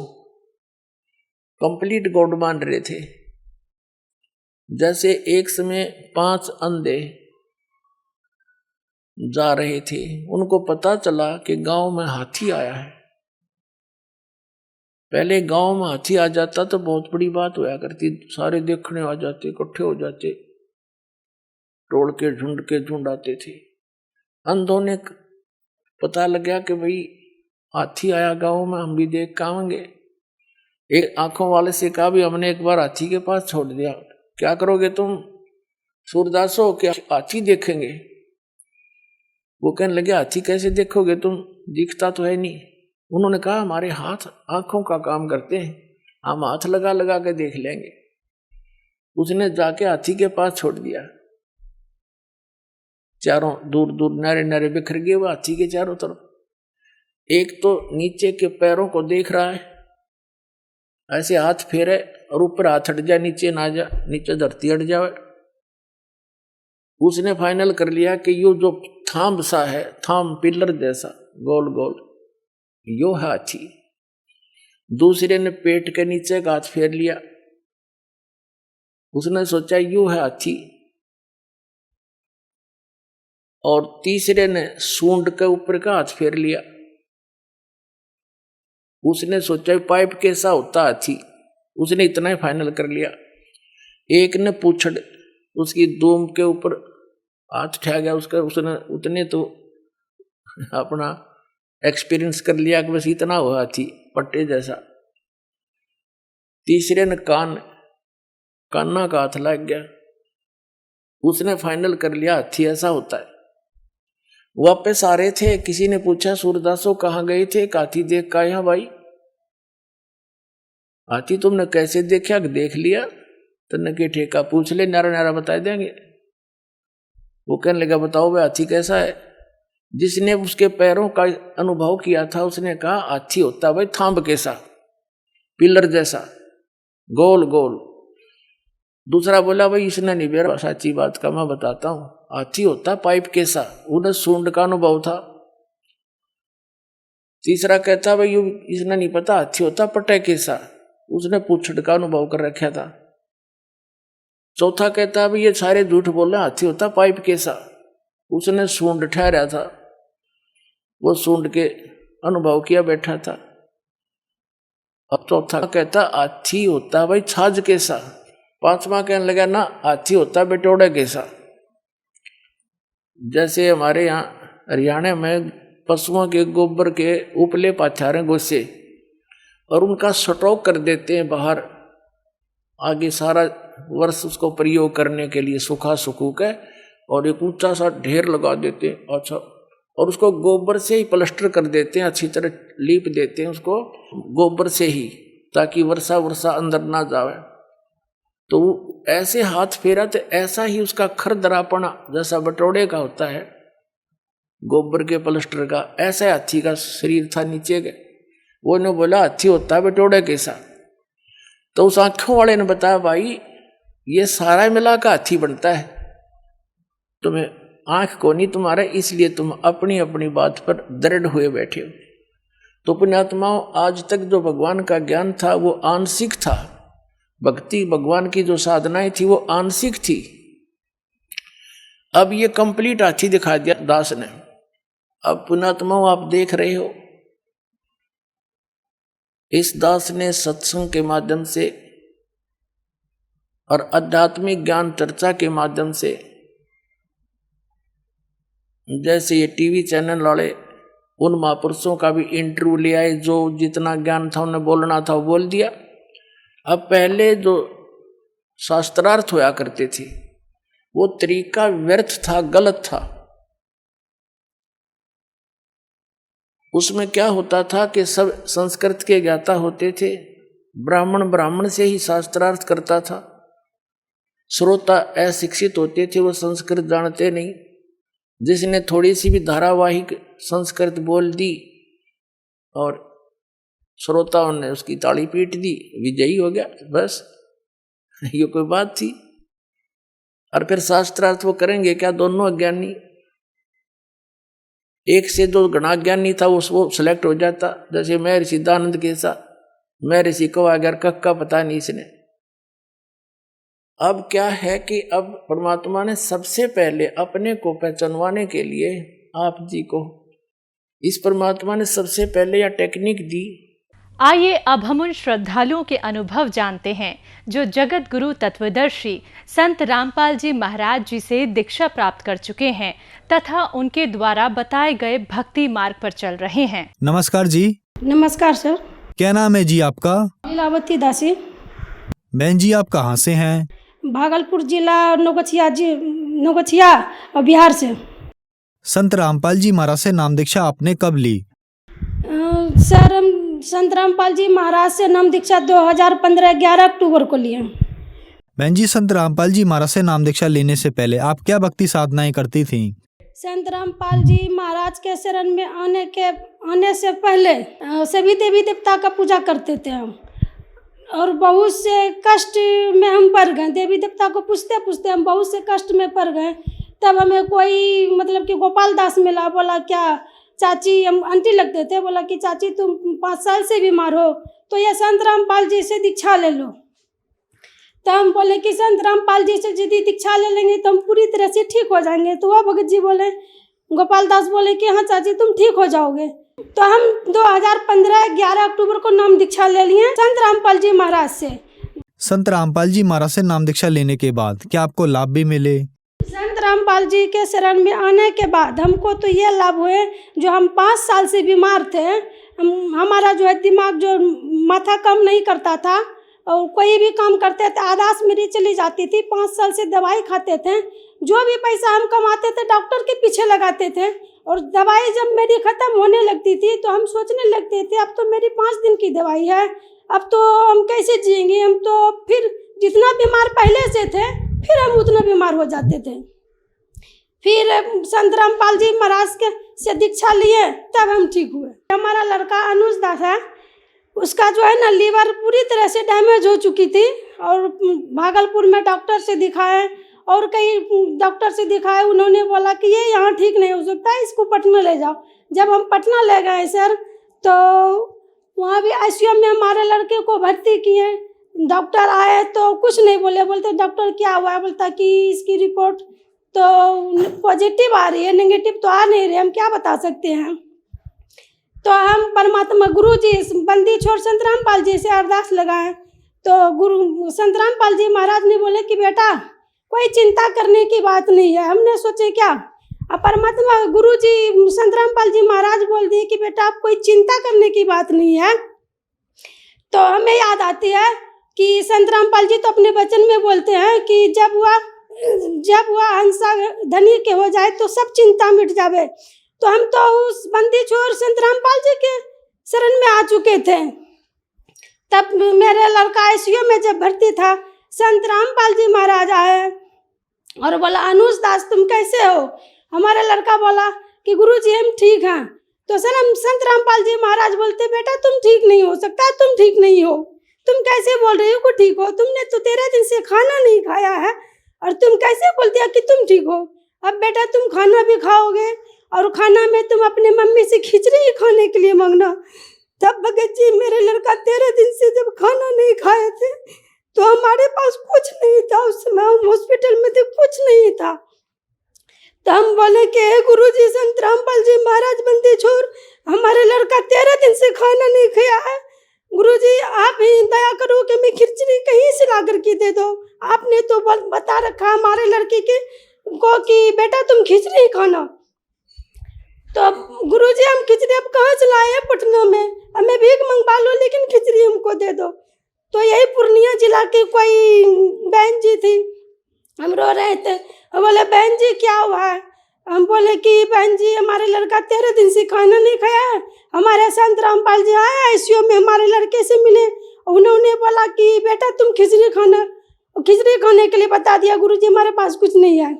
कंप्लीट गॉड मान रहे थे। जैसे एक समय 5 अंधे जा रहे थे, उनको पता चला कि गांव में हाथी आया है। पहले गांव में हाथी आ जाता तो बहुत बड़ी बात होया करती, सारे देखने आ जाते, इकट्ठे हो जाते, टोल के झुंड आते थे। अंधों ने पता लगा कि भाई हाथी आया गांव में, हम भी देख के आएंगे। एक आंखों वाले से कहा भी हमने एक बार हाथी के पास छोड़ दिया, क्या करोगे तुम सूरदासो, क्या हाथी देखेंगे? वो कहने लगे हाथी कैसे देखोगे तुम, दिखता तो है नहीं। उन्होंने कहा हमारे हाथ आंखों का काम करते हैं, हम हाथ लगा लगा के देख लेंगे। उसने जाके हाथी के पास छोड़ दिया। चारों दूर दूर नारे नारे बिखर गए वो हाथी के चारों तरफ। एक तो नीचे के पैरों को देख रहा है, ऐसे हाथ फेरे और ऊपर हाथ हट जाए, नीचे ना जा, नीचे धरती हट जाए। उसने फाइनल कर लिया कि यो जो थाम सा है, थाम पिलर जैसा गोल गोल, यो है हाथी। दूसरे ने पेट के नीचे का हाथ फेर लिया, उसने सोचा यो है हाथी। और तीसरे ने सूंड के ऊपर का हाथ फेर लिया, उसने सोचा पाइप कैसा होता हाथी, उसने इतना ही फाइनल कर लिया। एक ने पूछड़ उसकी दूम के ऊपर हाथ ठा गया उसका, उसने उतने तो अपना एक्सपीरियंस कर लिया कि बस इतना हुआ हाथी पट्टे जैसा। तीसरे ने कान्ना का हाथ लग गया, उसने फाइनल कर लिया हाथी ऐसा होता है। वापस आ रहे थे, किसी ने पूछा सूरदासो कहाँ गए थे? हाथी देख का यहाँ भाई, हाथी तुमने कैसे देखा? देख लिया तन्ने के ठेका, पूछ ले नारा नारा बता देंगे। वो कहने लगा बताओ भाई हाथी कैसा है? जिसने उसके पैरों का अनुभव किया था उसने कहा हाथी होता भाई थांब कैसा, पिलर जैसा गोल गोल। दूसरा बोला भाई इसने नहीं बेरा सच्ची बात का, मैं बताता हूं, हाथी होता पाइप कैसा, उन्हें सूंड का अनुभव था। तीसरा कहता भाई इसने नहीं पता हाथी होता पटे कैसा, उसने पूछड़ का अनुभव कर रखा था। चौथा कहता भाई ये सारे झूठ बोल रहे, हाथी होता पाइप कैसा, उसने सूंड ठहरा था, वो सूंड के अनुभव किया बैठा था। अब चौथा कहता हाथी होता भाई छाछ कैसा। पांचवा कहने लगा ना हाथी होता बेटोड़े कैसा। जैसे हमारे यहाँ हरियाणा में पशुओं के गोबर के उपले पाथारे गोसे और उनका स्टॉक कर देते हैं बाहर, आगे सारा वर्ष उसको प्रयोग करने के लिए सूखा सुखू के, और एक ऊंचा सा ढेर लगा देते हैं। अच्छा, और उसको गोबर से ही प्लास्टर कर देते हैं, अच्छी तरह लीप देते हैं उसको गोबर से ही, ताकि वर्षा वर्षा अंदर ना जावे। तो ऐसे हाथ फेरा तो ऐसा ही उसका खरदरापना जैसा बटोड़े का होता है गोबर के प्लास्टर का, ऐसा हाथी का शरीर था नीचे के। वो ने बोला हाथी होता है बटोड़े कैसा। तो उस आंखों वाले ने बताया भाई ये सारा मिला का हाथी बनता है, तुम्हें आंख को नहीं तुम्हारा, इसलिए तुम अपनी अपनी बात पर दृढ़ हुए बैठे हो। तो पुण्यात्माओं आज तक जो भगवान का ज्ञान था वो आंशिक था, भक्ति भगवान की जो साधनाएं थी वो आंशिक थी। अब ये कंप्लीट हाथी दिखा दिया दास ने। अब पुण्यात्माओं आप देख रहे हो इस दास ने सत्संग के माध्यम से और आध्यात्मिक ज्ञान चर्चा के माध्यम से, जैसे ये टीवी चैनल वाले उन महापुरुषों का भी इंटरव्यू ले आए, जो जितना ज्ञान था उन्हें बोलना था वो बोल दिया। अब पहले जो शास्त्रार्थ होया करते थे वो तरीका व्यर्थ था, गलत था। उसमें क्या होता था कि सब संस्कृत के ज्ञाता होते थे, ब्राह्मण से ही शास्त्रार्थ करता था, श्रोता अशिक्षित होते थे, वो संस्कृत जानते नहीं। जिसने थोड़ी सी भी धारावाहिक संस्कृत बोल दी और श्रोताओं ने उसकी ताली पीट दी, विजयी हो गया, बस ये कोई बात थी। और फिर शास्त्रार्थ वो करेंगे क्या? दोनों अज्ञानी, एक से जो घना ज्ञानी था वो सिलेक्ट हो जाता। जैसे मैं ऋषि दानंद कैसा, मैं ऋषि को अगर कक्का पता नहीं इसने। अब क्या है कि अब परमात्मा ने सबसे पहले अपने को पहचानवाने के लिए आप जी को, इस परमात्मा ने सबसे पहले यह टेक्निक दी आइए अब हम उन श्रद्धालुओं के अनुभव जानते हैं जो जगत गुरु तत्वदर्शी संत रामपाल जी महाराज जी से दीक्षा प्राप्त कर चुके हैं तथा उनके द्वारा बताए गए भक्ति मार्ग पर चल रहे हैं। नमस्कार जी। नमस्कार सर। क्या नाम है जी आपका? लीलावती दासी। बहन जी आप कहाँ से हैं? भागलपुर जिला नौगछिया और बिहार से। संत रामपाल जी महाराज से नाम दीक्षा आपने कब ली? सर हम संत रामपाल जी महाराज से नाम दीक्षा 2015 11 अक्टूबर को लिए। बहन जी संत रामपाल जी महाराज से नाम दीक्षा लेने से पहले आप क्या भक्ति साधनाएं करती थीं? संत रामपाल जी महाराज के शरण में आने से पहले सभी देवी देवता का पूजा करते थे हम, और बहुत से कष्ट में हम पड़ गए। देवी देवता को पूछते पूछते हम बहुत से कष्ट में पड़ गए। तब हमें कोई मतलब कि गोपाल दास मिला, बोला क्या चाची, हम आंटी लगते थे, बोला कि चाची तुम 5 साल से बीमार हो तो ये संत रामपाल जी से दीक्षा ले लो। तो हम बोले कि संत रामपाल जी से यदि दीक्षा ले लेंगे तो हम पूरी तरह से ठीक हो जाएंगे। तो वह भगत जी बोले, गोपाल दास बोले कि हाँ चाची तुम ठीक हो जाओगे। तो हम 2015 11 अक्टूबर को नाम दीक्षा ले लिए संत रामपाल जी महाराज से। संत रामपाल जी महाराज से नाम दीक्षा लेने के बाद क्या आपको लाभ भी मिले? संत रामपाल जी के शरण में आने के बाद हमको तो ये लाभ हुए, जो हम 5 साल से बीमार थे, हमारा जो है दिमाग जो माथा काम नहीं करता था और कोई भी काम करते थे आदास मेरी चली जाती थी। 5 साल से दवाई खाते थे, जो भी पैसा हम कमाते थे डॉक्टर के पीछे लगाते थे, और दवाई जब मेरी ख़त्म होने लगती थी तो हम सोचने लगते थे अब तो मेरी 5 दिन की दवाई है, अब तो हम कैसे जिएंगे। हम तो फिर जितना बीमार पहले से थे फिर हम उतना बीमार हो जाते थे। फिर संत रामपाल जी महाराज के से दीक्षा लिए तब हम ठीक हुए। हमारा लड़का अनुज दास है, उसका जो है ना लीवर पूरी तरह से डैमेज हो चुकी थी, और भागलपुर में डॉक्टर से दिखाए और कई डॉक्टर से दिखाए, उन्होंने बोला कि ये यहाँ ठीक नहीं हो सकता है, इसको पटना ले जाओ। जब हम पटना ले गए सर तो वहाँ भी आईसीयू में हमारे लड़के को भर्ती किए। डॉक्टर आए तो कुछ नहीं बोले, बोलते डॉक्टर क्या हुआ है, बोलता कि इसकी रिपोर्ट तो पॉजिटिव आ रही है, नेगेटिव तो आ नहीं रही, हम क्या बता सकते हैं। तो हम परमात्मा गुरु जी बंदी छोड़ संत रामपाल जी से अरदास लगाए तो गुरु संत रामपाल जी महाराज ने बोले कि बेटा कोई चिंता करने की बात नहीं है। हमने सोचे क्या, अब परमात्मा गुरु जी संत रामपाल जी महाराज बोल दिए कि बेटा आप कोई चिंता करने की बात नहीं है। तो हमें याद आती है कि संत रामपाल जी तो अपने वचन में बोलते हैं कि जब वह हंसा धनी के हो जाए तो सब चिंता मिट जावे। तो हम तो उस बंदी छोर संत रामपाल जी के शरण में आ चुके थे। तब मेरा लड़का आईसीयू में जब भर्ती था, संत रामपाल जी महाराज आए और बोला अनुज दास तुम कैसे हो। हमारा लड़का बोला कि गुरुजी हम ठीक हैं। तो सर हम संत रामपाल जी महाराज बोलते बेटा तुम ठीक नहीं हो सकता, तुम ठीक नहीं हो, तुम कैसे बोल रही हो को ठीक हो, तुमने तो 13 दिन से खाना नहीं खाया है और तुम कैसे बोलते हो कि तुम ठीक हो। अब बेटा तुम खाना भी खाओगे और खाना में तुम अपने मम्मी से खिचड़ी ही खाने के लिए मांगना। तब भगत जी मेरे लड़का 13 दिन से जब खाना नहीं खाए थे तो हमारे पास कुछ नहीं था, उस समय हम हॉस्पिटल में थे, कुछ नहीं था। तो हम बोले कि गुरुजी संत रामपाल जी महाराज बंदी छोर हमारे लड़का 13 दिन से खाना नहीं खाया है, गुरुजी आप ही दया करो कि मैं खिचड़ी कहीं से ला करके दे दो। आपने तो बता रखा हमारे लड़के के को कि बेटा तुम खिचड़ी खाना। तो गुरुजी हम खिचड़ी अब कहाँ से लाए हैं, पटना में, हमें भीख मंगवा लो लेकिन खिचड़ी हमको दे दो। तो यही पूर्णिया जिला की कोई बहन जी थी, हम रो रहे थे और बोले बहन जी क्या हुआ है। हम बोले कि बहन जी हमारे लड़का 13 दिन से खाना नहीं खाया है, हमारे संत रामपाल जी आए आईसीयू में हमारे लड़के से मिले, उन्होंने बोला कि बेटा तुम खिचड़ी खाना, और खिचड़ी खाने के लिए बता दिया गुरुजी हमारे पास कुछ नहीं है।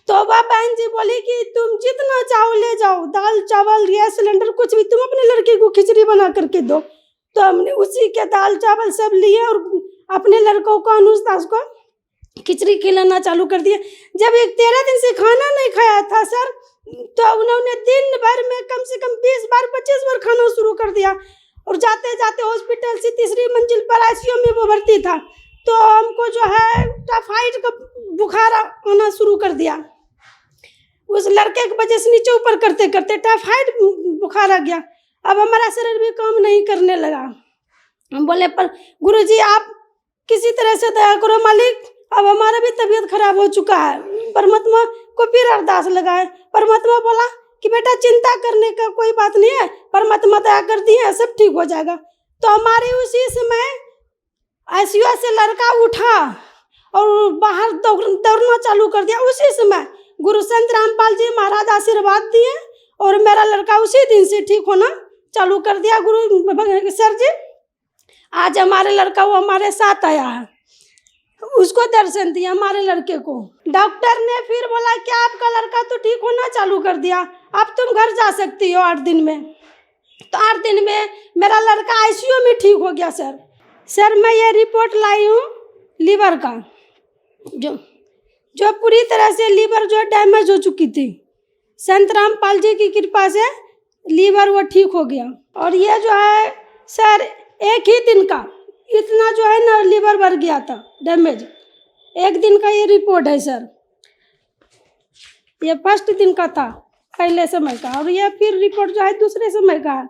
तो वह बहन जी बोली कि तुम जितना चाहो ले जाओ, दाल चावल गैस सिलेंडर कुछ भी, तुम अपने लड़के को खिचड़ी बना करके दो। तो हमने उसी के दाल चावल सब लिए और अपने लड़कों को अनुज दास को खिचड़ी खिलाना चालू कर दिया। जब एक 13 दिन से खाना नहीं खाया था सर, तो उन्होंने दिन भर में कम से कम 20 बार 25 बार खाना शुरू कर दिया, और जाते जाते हॉस्पिटल से 3री मंजिल पर आईसीयू में वो भर्ती था। तो हमको जो है टाइफाइड का बुखार आना शुरू कर दिया, उस लड़के की वजह से नीचे ऊपर करते करते टाइफाइड बुखार आ गया। अब हमारा शरीर भी काम नहीं करने लगा। हम बोले पर गुरुजी आप किसी तरह से दया करो मालिक, अब हमारा भी तबीयत खराब हो चुका है। परमात्मा को फिर अरदास लगाए। परमात्मा बोला कि बेटा चिंता करने का कोई बात नहीं है, परमात्मा दया कर दी है, सब ठीक हो जाएगा। तो हमारे उसी समय आईसीयू से लड़का उठा और बाहर दौड़ना चालू कर दिया। उसी समय गुरु संत रामपाल जी महाराज आशीर्वाद दिए और मेरा लड़का उसी दिन से ठीक होना चालू कर दिया। गुरु सर जी आज हमारे लड़का वो हमारे साथ आया है, उसको दर्शन दिया हमारे लड़के को। डॉक्टर ने फिर बोला कि आपका लड़का तो ठीक होना चालू कर दिया, अब तुम घर जा सकती हो 8 दिन में। तो 8 दिन में मेरा लड़का आईसीयू में ठीक हो गया। सर मैं ये रिपोर्ट लाई हूँ लीवर का, जो पूरी तरह से लीवर जो डैमेज हो चुकी थी। संत रामपाल जी की कृपा से लीवर वो ठीक हो गया। और ये जो है सर एक ही दिन का इतना जो है ना लीवर बढ़ गया था डैमेज, एक दिन का ये रिपोर्ट है सर। ये फर्स्ट दिन का था पहले समय का, और ये फिर रिपोर्ट जो है दूसरे समय का है।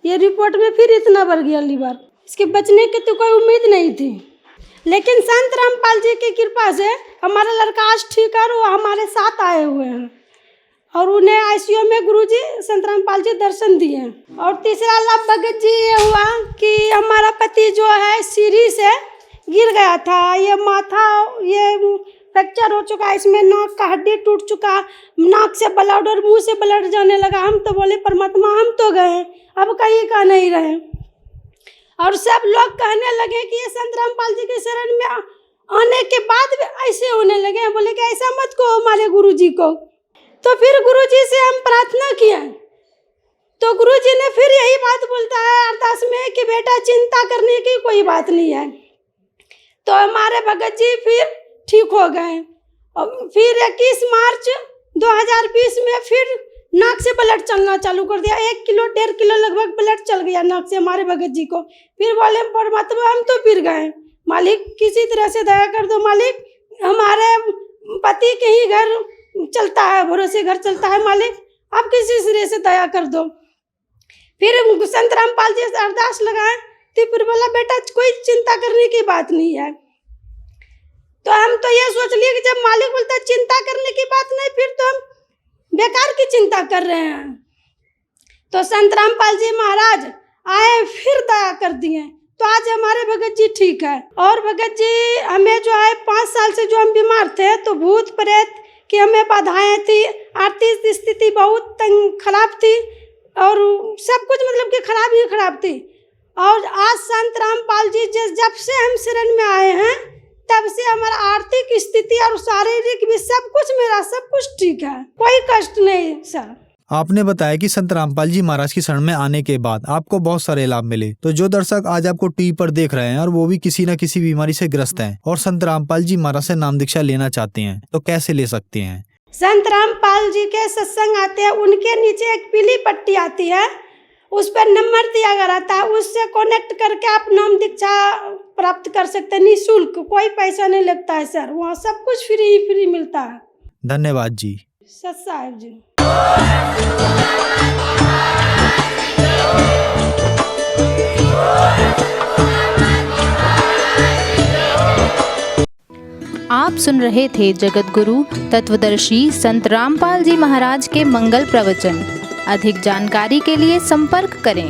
ये रिपोर्ट में फिर इतना बढ़ गया लीवर, इसके बचने की तो कोई उम्मीद नहीं थी। लेकिन संत रामपाल जी की कृपा से हमारा लड़का आज ठीक है और वो हमारे साथ आए हुए हैं और उन्हें आईसीयू में गुरुजी संत रामपाल जी दर्शन दिए। और तीसरा लाभ भगत जी ये हुआ कि हमारा पति जो है सीढ़ी से गिर गया था, ये माथा ये फ्रैक्चर हो चुका है, इसमें नाक का हड्डी टूट चुका, नाक से ब्लड और मुंह से ब्लड जाने लगा। हम तो बोले परमात्मा हम तो गए, अब कहीं का नहीं रहे। और सब लोग कहने लगे कि ये संत रामपाल जी के शरण में आने के बाद भी ऐसे होने लगे। बोले कि ऐसा मत कहो हमारे गुरुजी को। तो फिर गुरुजी से हम प्रार्थना किया तो गुरुजी ने फिर यही बात बोलता है अरदास में कि बेटा चिंता करने की कोई बात नहीं है। तो हमारे भगत जी फिर ठीक हो गए। और फिर 21 मार्च 2020 में फिर नाक से ब्लड चलना चालू कर दिया। 1 किलो 1.5 किलो लगभग ब्लड चल गया नाक से हमारे भगत जी को। फिर बोले परमात्मा हम तो फिर गए, मालिक किसी तरह से दया कर दो मालिक, हमारे पति के ही घर चलता है, भरोसे घर चलता है मालिक, आप किसी सिरे से दया कर दो। फिर संत रामपाल जी से अरदास लगाए तो फिर बोला बेटा कोई चिंता करने की बात नहीं है। तो हम तो ये सोच लिए कि जब मालिक बोलता चिंता करने की बात नहीं, फिर तो हम बेकार की चिंता कर रहे हैं। तो संत रामपाल जी महाराज आए फिर दया कर दिए। तो आज हमारे भगत जी ठीक है। और भगत जी हमें जो है 5 साल से जो हम बीमार थे तो भूत प्रेत की हमें बाधाएं थी, आर्थिक स्थिति बहुत खराब थी और सब कुछ मतलब कि खराब ही खराब थी। और आज संत रामपाल जी जब से हम शरण में आए हैं तब से हमारा आर्थिक स्थिति और शारीरिक भी सब कुछ ठीक है, कोई कष्ट नहीं सर। आपने बताया कि संत रामपाल जी महाराज की शरण में आने के बाद आपको बहुत सारे लाभ मिले। तो जो दर्शक आज आपको टीवी पर देख रहे हैं और वो भी किसी न किसी बीमारी से ग्रस्त हैं और संत रामपाल जी महाराज से नाम दीक्षा लेना चाहते हैं तो कैसे ले सकते हैं? संत रामपाल जी के सत्संग आते हैं, उनके नीचे एक पीली पट्टी आती है, उस पर नंबर दिया गया रहता है, उससे कनेक्ट करके आप नाम दीक्षा प्राप्त कर सकते हैं निःशुल्क, कोई पैसा नहीं लगता है सर, वहाँ सब कुछ फ्री मिलता है। धन्यवाद जी। सत साहेब जी। आप सुन रहे थे जगत गुरु तत्वदर्शी संत रामपाल जी महाराज के मंगल प्रवचन। अधिक जानकारी के लिए संपर्क करें